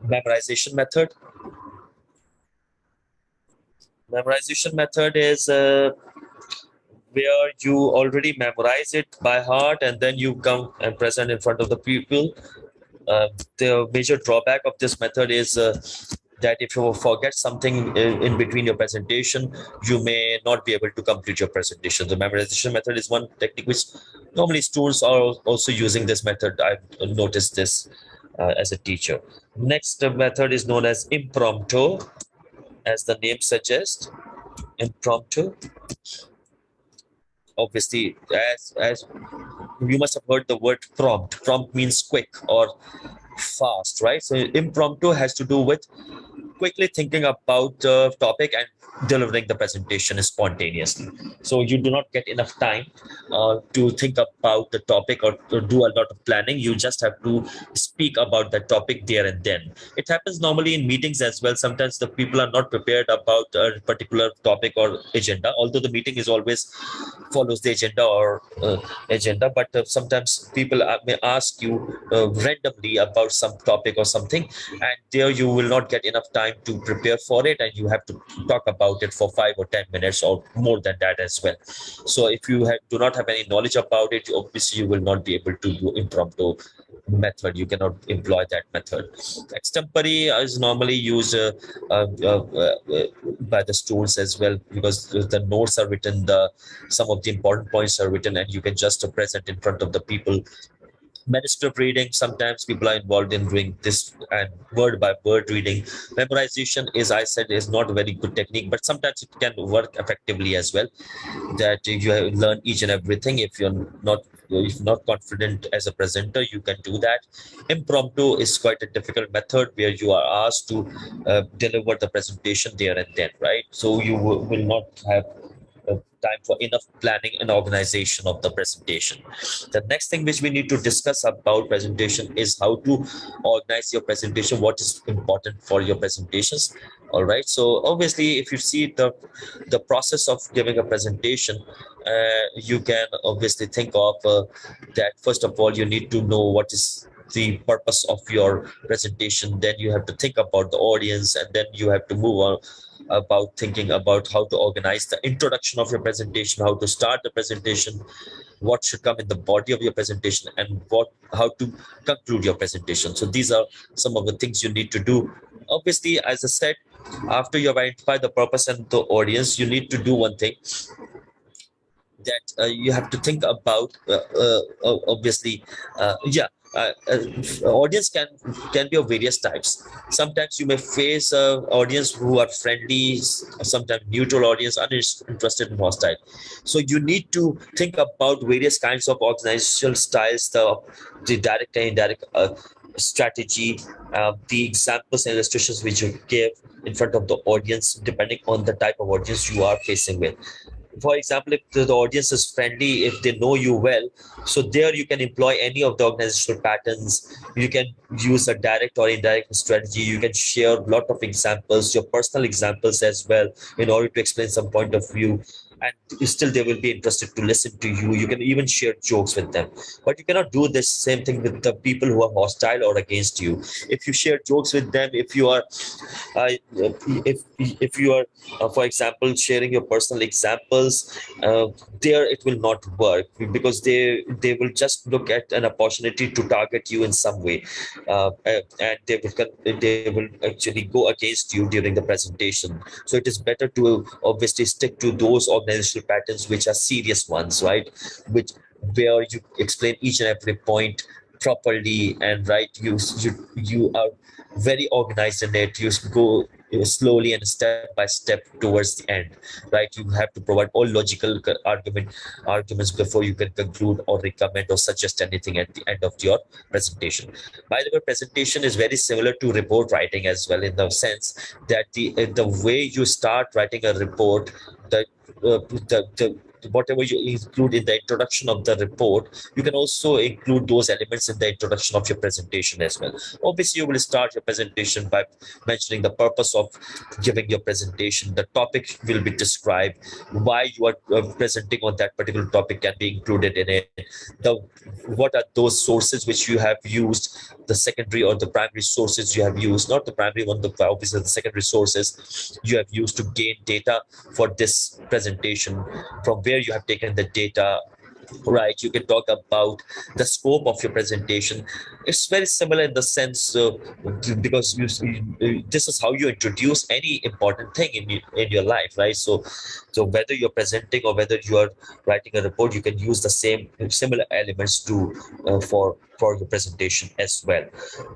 memorization method. Memorization method is where you already memorize it by heart, and then you come and present in front of the people. The major drawback of this method is that if you forget something in between your presentation, you may not be able to complete your presentation. The memorization method is one technique which normally students are also using this method. I've noticed this as a teacher. Next method is known as impromptu. As the name suggests, impromptu. Obviously, as you must have heard the word prompt. Prompt means quick or fast, right? So impromptu has to do with quickly thinking about the topic and delivering the presentation spontaneously. So you do not get enough time to think about the topic or to do a lot of planning. You just have to speak about that topic there and then. It happens normally in meetings as well. Sometimes the people are not prepared about a particular topic or agenda, although the meeting is always follows the agenda, but sometimes people may ask you randomly about some topic or something, and there you will not get enough time to prepare for it, and you have to talk about it for 5 or 10 minutes or more than that as well. So if you do not have any knowledge about it, obviously you will not be able to do impromptu method. You cannot employ that method. Extempore is normally used by the students as well, because the notes are written, some of the important points are written, and you can just present in front of the people. Manuscript reading, sometimes people are involved in doing this, and word by word reading. Memorization is, I said, is not a very good technique, but sometimes it can work effectively as well, that you learn each and everything. If not confident as a presenter, you can do that. Impromptu is quite a difficult method where you are asked to deliver the presentation there and then, right? So you will not have time for enough planning and organization of the presentation. The next thing which we need to discuss about presentation is how to organize your presentation, what is important for your presentations. All right, so obviously if you see the process of giving a presentation, you can obviously think of that first of all you need to know what is the purpose of your presentation. Then you have to think about the audience, and then you have to move on about thinking about how to organize the introduction of your presentation, how to start the presentation, what should come in the body of your presentation, and how to conclude your presentation. So these are some of the things you need to do. Obviously, as I said, after you have identified the purpose and the audience, you need to do one thing, that you have to think about obviously audience can be of various types. Sometimes you may face an audience who are friendly, sometimes neutral audience, uninterested and hostile. So you need to think about various kinds of organizational styles, the direct and indirect strategy, the examples and illustrations which you give in front of the audience, depending on the type of audience you are facing with. For example, if the audience is friendly, if they know you well, so there you can employ any of the organizational patterns. You can use a direct or indirect strategy. You can share a lot of examples, your personal examples as well, in order to explain some point of view, and still they will be interested to listen to you. You can even share jokes with them, but you cannot do this same thing with the people who are hostile or against you. If you share jokes with them, if you are uh, if you are for example sharing your personal examples, there it will not work, because they will just look at an opportunity to target you in some way, and they will actually go against you during the presentation. So it is better to obviously stick to those organizational patterns which are serious ones, right? Which where you explain each and every point properly, and right, you are very organized in it. You go slowly and step by step towards the end, right? You have to provide all logical arguments before you can conclude or recommend or suggest anything at the end of your presentation. By the way, presentation is very similar to report writing as well, in the sense that the way you start writing a report, the the whatever you include in the introduction of the report, you can also include those elements in the introduction of your presentation as well. Obviously, you will start your presentation by mentioning the purpose of giving your presentation. The topic will be described, why you are presenting on that particular topic can be included in it. The what are those sources which you have used, the secondary or the primary sources you have used, not the primary one, the obviously the secondary sources you have used to gain data for this presentation, from where you have taken the data, right? You can talk about the scope of your presentation. It's very similar in the sense, because this is how you introduce any important thing in your life, right? So whether you're presenting or whether you are writing a report, you can use the same similar elements to for your presentation as well,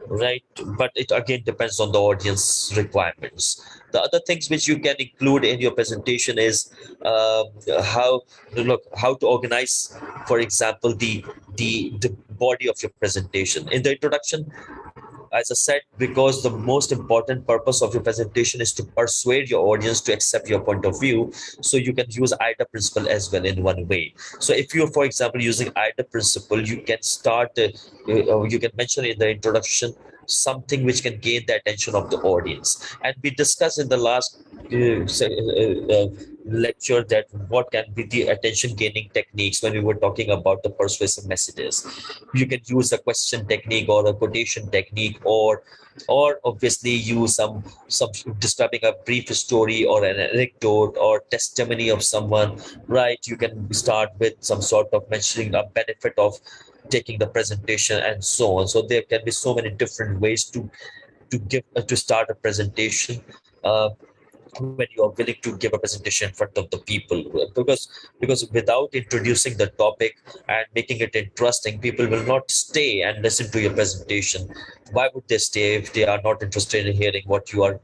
right? But it again depends on the audience requirements. The other things which you can include in your presentation is how how to organize, for example, the body of your presentation. In the introduction, as I said, because the most important purpose of your presentation is to persuade your audience to accept your point of view, so you can use AIDA principle as well in one way. So if you're, for example, using AIDA principle, you can start, you can mention in the introduction something which can gain the attention of the audience. And we discussed in the last lecture that what can be the attention gaining techniques when we were talking about the persuasive messages. You can use a question technique or a quotation technique, or obviously use some describing a brief story or an anecdote or testimony of someone, right? You can start with some sort of mentioning a benefit of taking the presentation and so on. So there can be so many different ways to start a presentation, when you are willing to give a presentation in front of the people, because without introducing the topic and making it interesting, people will not stay and listen to your presentation. Why would they stay if they are not interested in hearing what you are,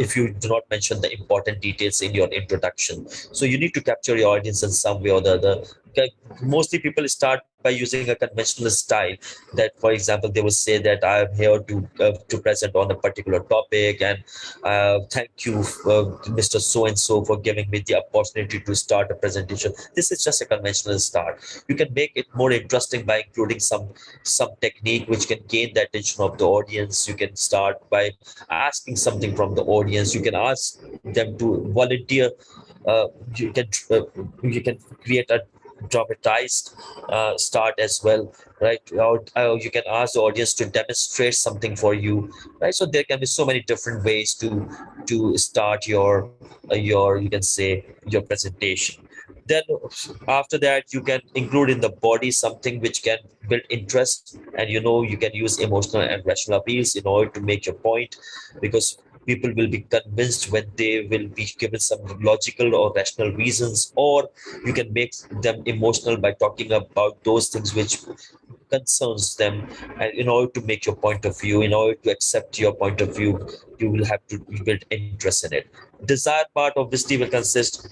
if you do not mention the important details in your introduction? So you need to capture your audience in some way or the other. Okay, mostly people start by using a conventional style, that for example they will say that I am here to present on a particular topic, and thank you, Mr. So and so, for giving me the opportunity to start a presentation. This is just a conventional start. You can make it more interesting by including some technique which can gain the attention of the audience. You can start by asking something from the audience. You can ask them to volunteer. uh, you can uh, you can create a dramatized start as well, right? You can ask the audience to demonstrate something for you, right? So there can be so many different ways to start your, you can say, your presentation. Then after that, you can include in the body something which can build interest, and you can use emotional and rational appeals in order to make your point, because people will be convinced when they will be given some logical or rational reasons. Or you can make them emotional by talking about those things which concerns them, and in order to make your point of view, in order to accept your point of view, you will have to build interest in it. Desired part obviously will consist,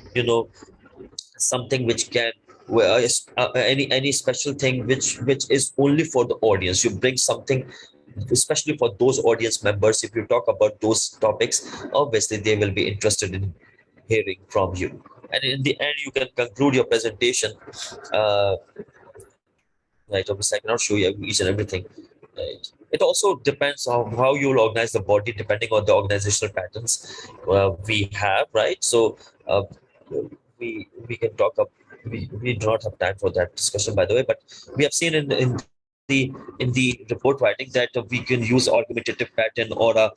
something which can, well, any special thing which is only for the audience. You bring something especially for those audience members. If you talk about those topics, obviously they will be interested in hearing from you, and in the end you can conclude your presentation. uh, right, obviously I cannot show you each and everything. Right. It also depends on how you will organize the body, depending on the organizational patterns we have, right? So uh, we can talk up. We do not have time for that discussion, by the way. But we have seen in the report writing that we can use argumentative pattern, or a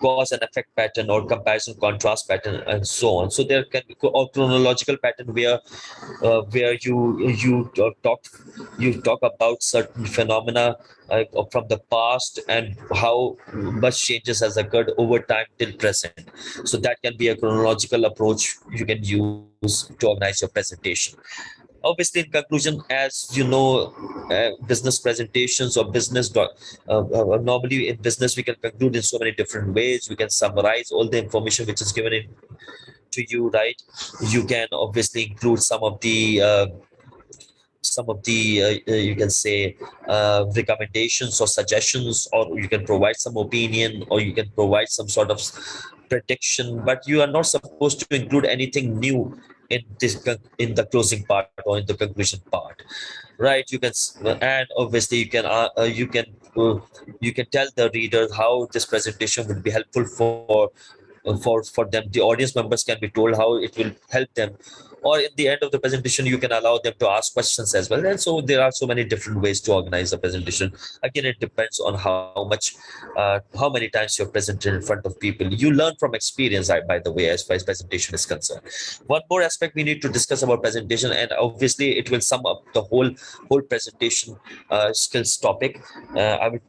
cause and effect pattern, or comparison contrast pattern, and so on. So there can be a chronological pattern where you talk about certain phenomena from the past, and how much changes has occurred over time till present. So that can be a chronological approach you can use to organize your presentation. Obviously, in conclusion, as you know, business presentations or normally in business we can conclude in so many different ways. We can summarize all the information which is given in to you, right? You can obviously include some of the you can say recommendations or suggestions, or you can provide some opinion, or you can provide some sort of prediction, but you are not supposed to include anything new in the closing part or in the conclusion part, right? And obviously you can tell the reader how this presentation will be helpful for them. The audience members can be told how it will help them, or in the end of the presentation you can allow them to ask questions as well. And so there are so many different ways to organize a presentation. Again, it depends on how many times you're presented in front of people. You learn from experience, by the way, as far as presentation is concerned. One more aspect we need to discuss about presentation, and obviously it will sum up the whole presentation skills topic. I will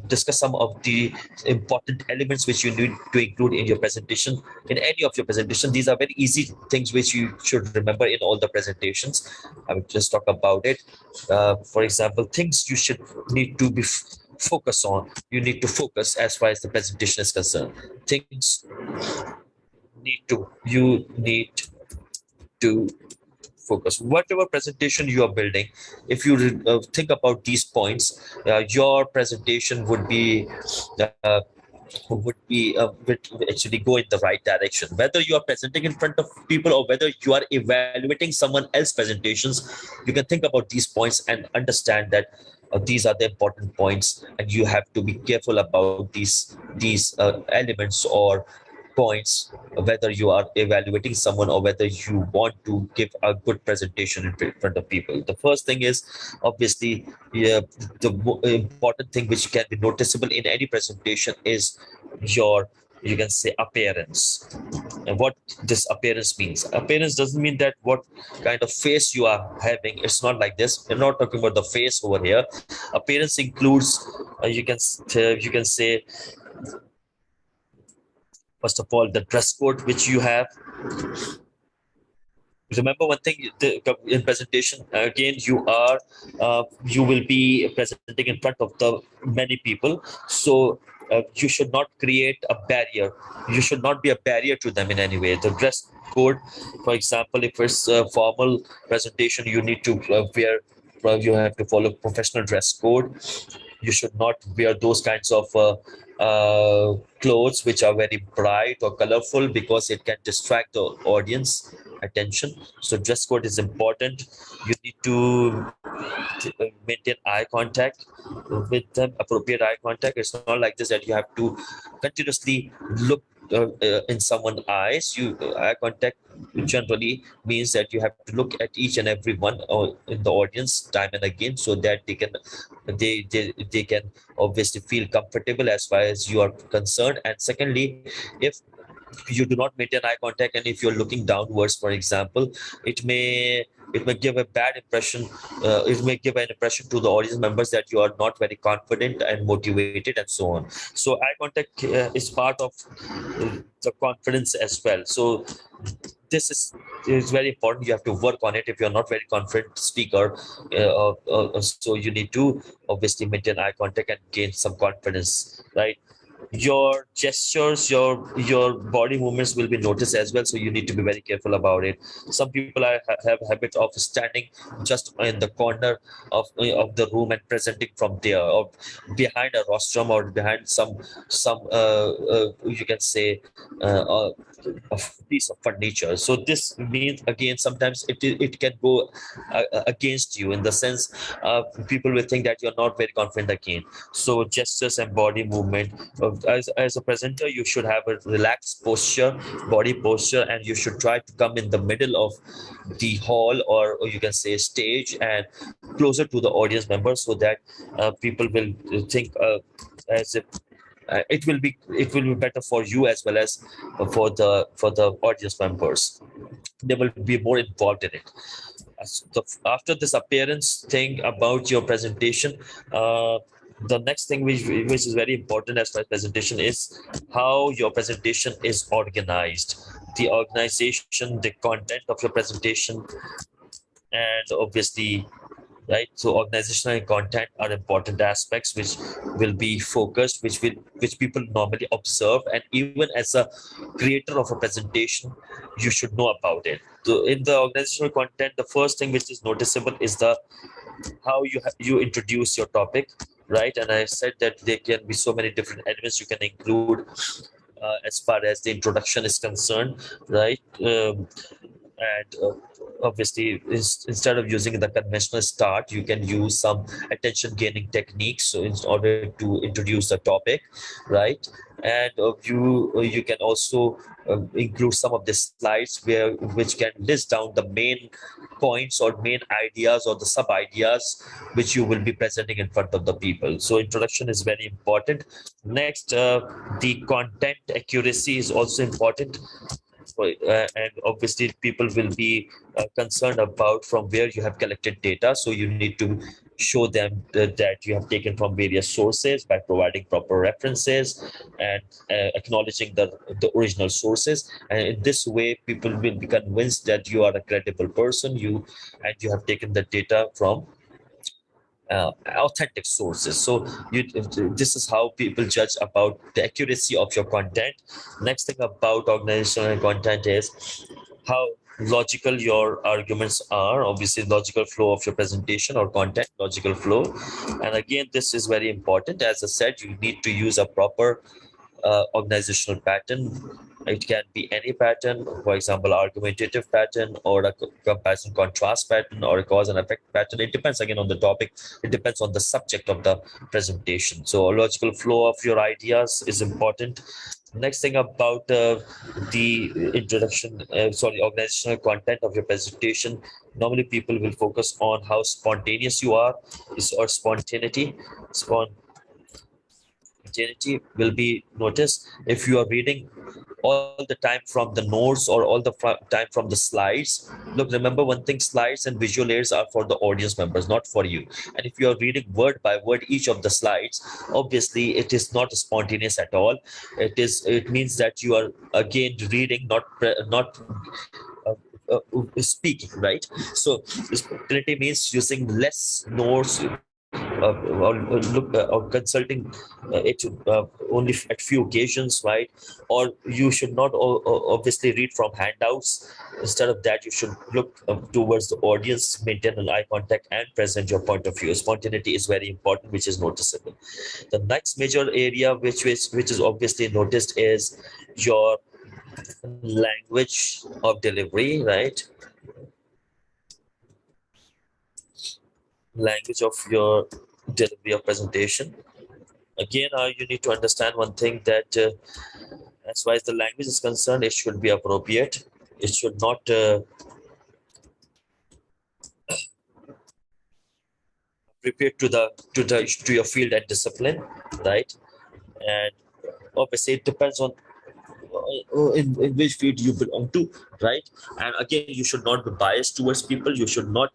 discuss some of the important elements which you need to include in your presentation, in any of your presentation. These are very easy things which you should remember in all the presentations. I will just talk about it. For example, things you should need to be focus on. You need to focus as far as the presentation is concerned. Things you need to focus. Whatever presentation you are building, if you think about these points, your presentation uh, would actually go in the right direction. Whether you are presenting in front of people, or whether you are evaluating someone else's presentations, you can think about these points and understand that these are the important points, and you have to be careful about these elements or points, whether you are evaluating someone or whether you want to give a good presentation in front of people. The first thing is obviously, yeah, the important thing which can be noticeable in any presentation is your, you can say, appearance. And what this appearance means, appearance doesn't mean that what kind of face you are having. It's not like this. We're not talking about the face over here. Appearance includes, you can say, first of all, the dress code which you have. Remember one thing, in presentation, again, you will be presenting in front of the many people. So you should not create a barrier. You should not be a barrier to them in any way. The dress code, for example, if it's a formal presentation, you need to wear you have to follow professional dress code. You should not wear those kinds of clothes which are very bright or colorful, because it can distract the audience attention. So dress code is important. You need to maintain eye contact with them, appropriate eye contact. It's not like this that you have to continuously look in someone's eyes. Eye contact generally means that you have to look at each and every one in the audience time and again, so that they can obviously feel comfortable as far as you are concerned. And secondly, if you do not maintain eye contact, and if you're looking downwards, for example, it may give a bad impression. It may give an impression to the audience members that you are not very confident and motivated, and so on. So eye contact is part of the confidence as well. So this is it's very important. You have to work on it. If you're not very confident speaker, so you need to obviously maintain eye contact and gain some confidence, right? Your gestures, your body movements will be noticed as well, so you need to be very careful about it. Some people have habit of standing just in the corner of the room and presenting from there, or behind a rostrum, or behind some you can say a piece of furniture. So this means, again, sometimes it can go against you, in the sense people will think that you're not very confident again. So gestures and body movement, as a presenter, you should have a relaxed posture, body posture, and you should try to come in the middle of the hall, or you can say stage, and closer to the audience members, so that people will think as if it will be better for you as well as for the audience members. They will be more involved in it. After this appearance thing about your presentation, the next thing which is very important as far as presentation is how your presentation is organized, the organization, the content of your presentation, and obviously, right, so organizational and content are important aspects which will be focused, which people normally observe, and even as a creator of a presentation, you should know about it. So in the organizational content, the first thing which is noticeable is the how you introduce your topic, right? And I said that there can be so many different elements you can include as far as the introduction is concerned, right? And obviously, instead of using the conventional start, you can use some attention gaining techniques, so in order to introduce the topic, right? And you can also include some of the slides which can list down the main points or main ideas or the sub ideas which you will be presenting in front of the people. So introduction is very important. Next, the content accuracy is also important. And obviously people will be concerned about from where you have collected data, so you need to show them that you have taken from various sources by providing proper references and acknowledging the original sources, and in this way people will be convinced that you are a credible person, and you have taken the data from authentic sources. So this is how people judge about the accuracy of your content. Next thing about organizational content is how logical your arguments are. Obviously, logical flow of your presentation or content, logical flow. And again, this is very important. As I said, you need to use a proper organizational pattern. It can be any pattern, for example, argumentative pattern, or a comparison contrast pattern, or a cause and effect pattern. It depends again on the topic. It depends on the subject of the presentation. So a logical flow of your ideas is important. Next thing about the organizational content of your presentation. Normally, people will focus on how spontaneous you are, or spontaneity. Spontaneity will be noticed if you are reading all the time from the notes or all the time from the slides. Look, remember one thing: slides and visual aids are for the audience members, not for you. And if you are reading word by word each of the slides, obviously it is not spontaneous at all. It means that you are again reading, not uh, speaking, right? So spontaneity means using less notes, or consulting it only at few occasions, right? Or you should not obviously read from handouts. Instead of that, you should look towards the audience, maintain an eye contact, and present your point of view. Spontaneity is very important, which is noticeable. The next major area which is obviously noticed is your language of delivery, right? Language of your delivery of presentation. Again, you need to understand one thing, that as far as the language is concerned, it should be appropriate. It should not prepare to your field and discipline, right? And obviously, it depends on in which field you belong to, right? And again, you should not be biased towards people. You should not,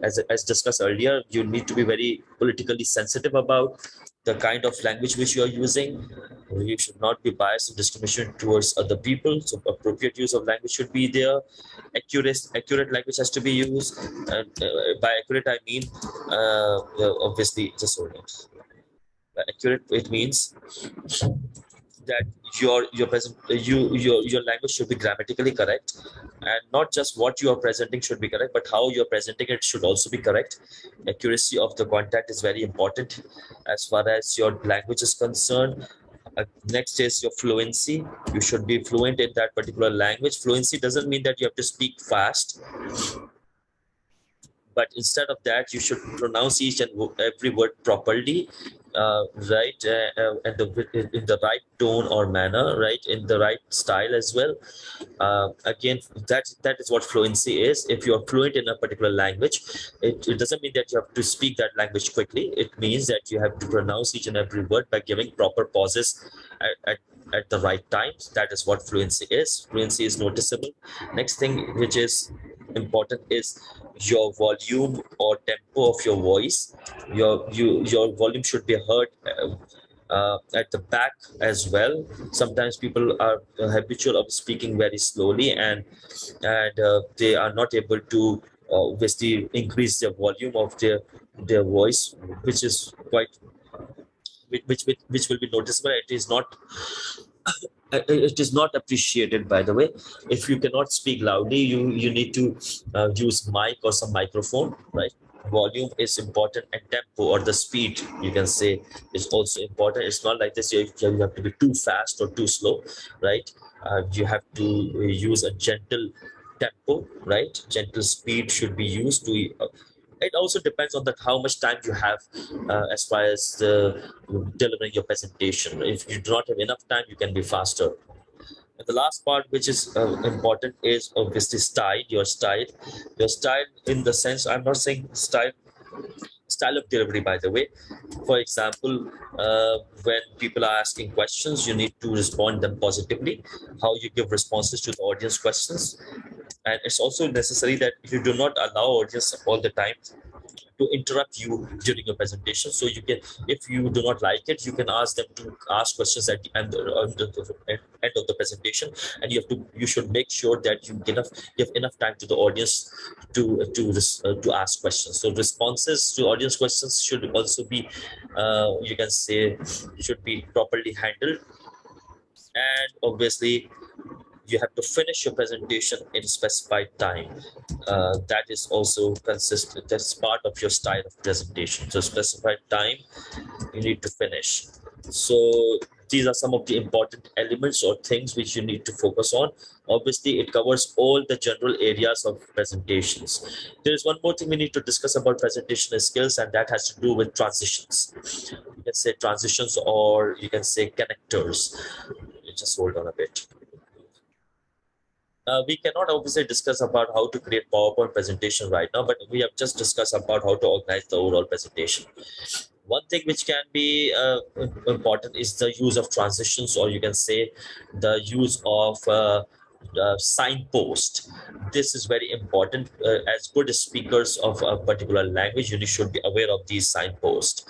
as discussed earlier, you need to be very politically sensitive about the kind of language which you are using. You should not be biased and discrimination towards other people. So appropriate use of language should be there. Accurate language has to be used. And by accurate, I mean obviously just hold on. By accurate, it means that your language should be grammatically correct, and not just what you are presenting should be correct, but how you are presenting it should also be correct. Accuracy of the content is very important as far as your language is concerned. Next is your fluency. You should be fluent in that particular language. Fluency doesn't mean that you have to speak fast, but instead of that, you should pronounce each and every word properly, right, and in the right tone or manner, right, in the right style as well. Again, that is what fluency is. If you are fluent in a particular language, it doesn't mean that you have to speak that language quickly. It means that you have to pronounce each and every word by giving proper pauses at the right times. That is what fluency is. Fluency is noticeable. Next thing which is important is your volume or tempo of your voice. Your volume should be heard at the back as well. Sometimes people are habitual of speaking very slowly, and they are not able to obviously increase their volume of their voice, which is quite which will be noticeable. It is not appreciated, by the way. If you cannot speak loudly, you need to use mic or some microphone, right? Volume is important, and tempo or the speed, you can say, is also important. It's not like this, you have to be too fast or too slow, right? You have to use a gentle tempo, right? Gentle speed should be used to it also depends on that how much time you have as far as delivering your presentation. If you do not have enough time, you can be faster. And the last part, which is important, is obviously style. Your style in the sense, I'm not saying style of delivery, by the way. For example, when people are asking questions, you need to respond them positively. How you give responses to the audience questions. And it's also necessary that you do not allow audience all the time to interrupt you during your presentation. So you can, if you do not like it, you can ask them to ask questions at the end of the presentation, and you should make sure that you give enough time to the audience to ask questions. So responses to audience questions should also be, you can say, should be properly handled. And obviously, you have to finish your presentation in a specified time. That is also consistent. That's part of your style of presentation. So specified time, you need to finish. So these are some of the important elements or things which you need to focus on. Obviously, it covers all the general areas of presentations. There is one more thing we need to discuss about presentation skills, and that has to do with transitions. You can say transitions, or you can say connectors. Just hold on a bit. We cannot obviously discuss about how to create PowerPoint presentation right now, but we have just discussed about how to organize the overall presentation. One thing which can be important is the use of transitions, or you can say the use of signpost. This is very important. As good speakers of a particular language, you should be aware of these signposts.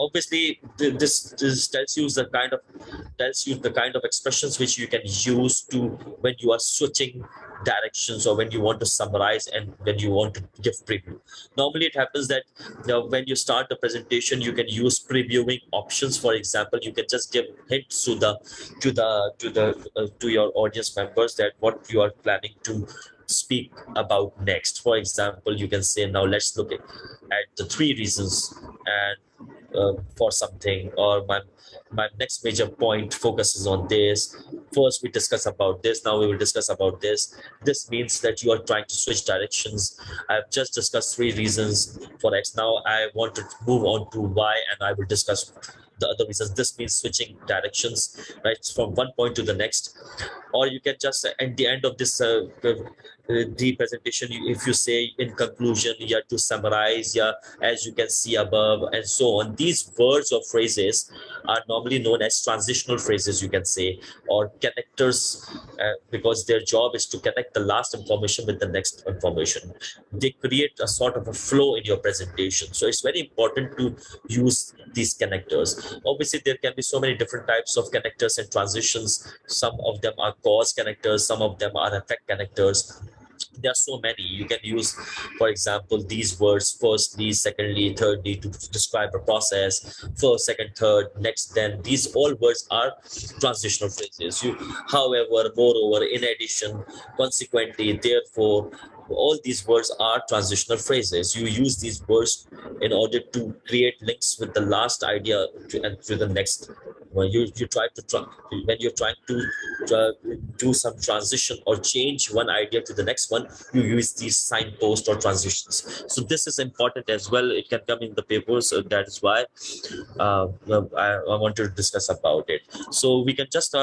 Obviously, this tells you the kind of expressions which you can use to when you are switching directions, or when you want to summarize and when you want to give preview. Normally, it happens that when you start the presentation, you can use previewing options. For example, you can just give hints to your audience members that what you are planning to speak about next. For example, you can say, now let's look at the 3 reasons and for something, or my next major point focuses on this. First we discuss about this, now we will discuss about this. This means that you are trying to switch directions. I have just discussed 3 reasons for X. Now I want to move on to Y, and I will discuss the other reasons. This means switching directions, right, from one point to the next. Or you can just at the end of this the presentation, if you say in conclusion, you have to summarize, yeah, as you can see above, and so on. These words or phrases are normally known as transitional phrases, you can say, or connectors, because their job is to connect the last information with the next information. They create a sort of a flow in your presentation. So it's very important to use these connectors. Obviously, there can be so many different types of connectors and transitions. Some of them are cause connectors, some of them are effect connectors. There are so many. You can use, for example, these words: firstly, secondly, thirdly, to describe a process. First, second, third, next, then. These all words are transitional phrases. However, moreover, in addition, consequently, therefore, all these words are transitional phrases. You use these words in order to create links with the last idea and to the next. When when you're trying to do some transition or change one idea to the next one, you use these signposts or transitions. So this is important as well. It can come in the papers. So that is why I want to discuss about it. So we can just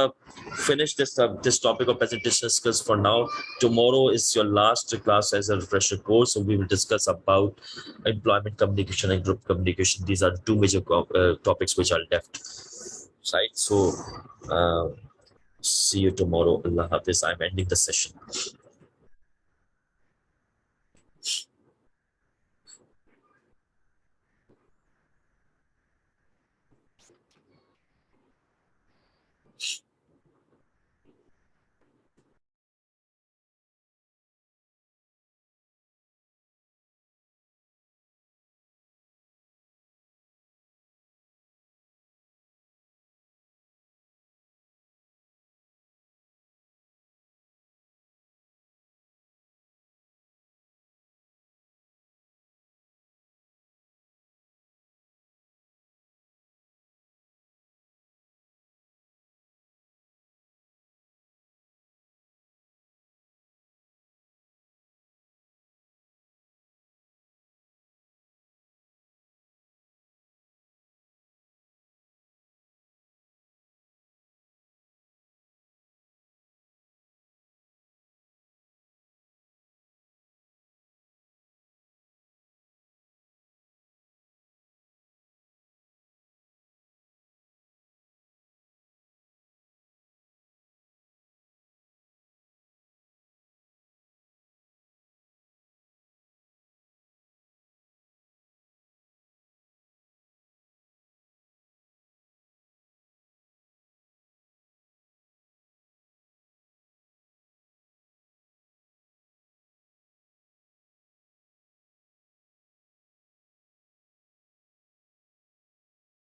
finish this topic of presentation skills for now. Tomorrow is your last class as a refresher course, so we will discuss about employment communication and group communication. These are two major topics which are left. Right. So see you tomorrow. Allah Hafiz. I'm ending the session.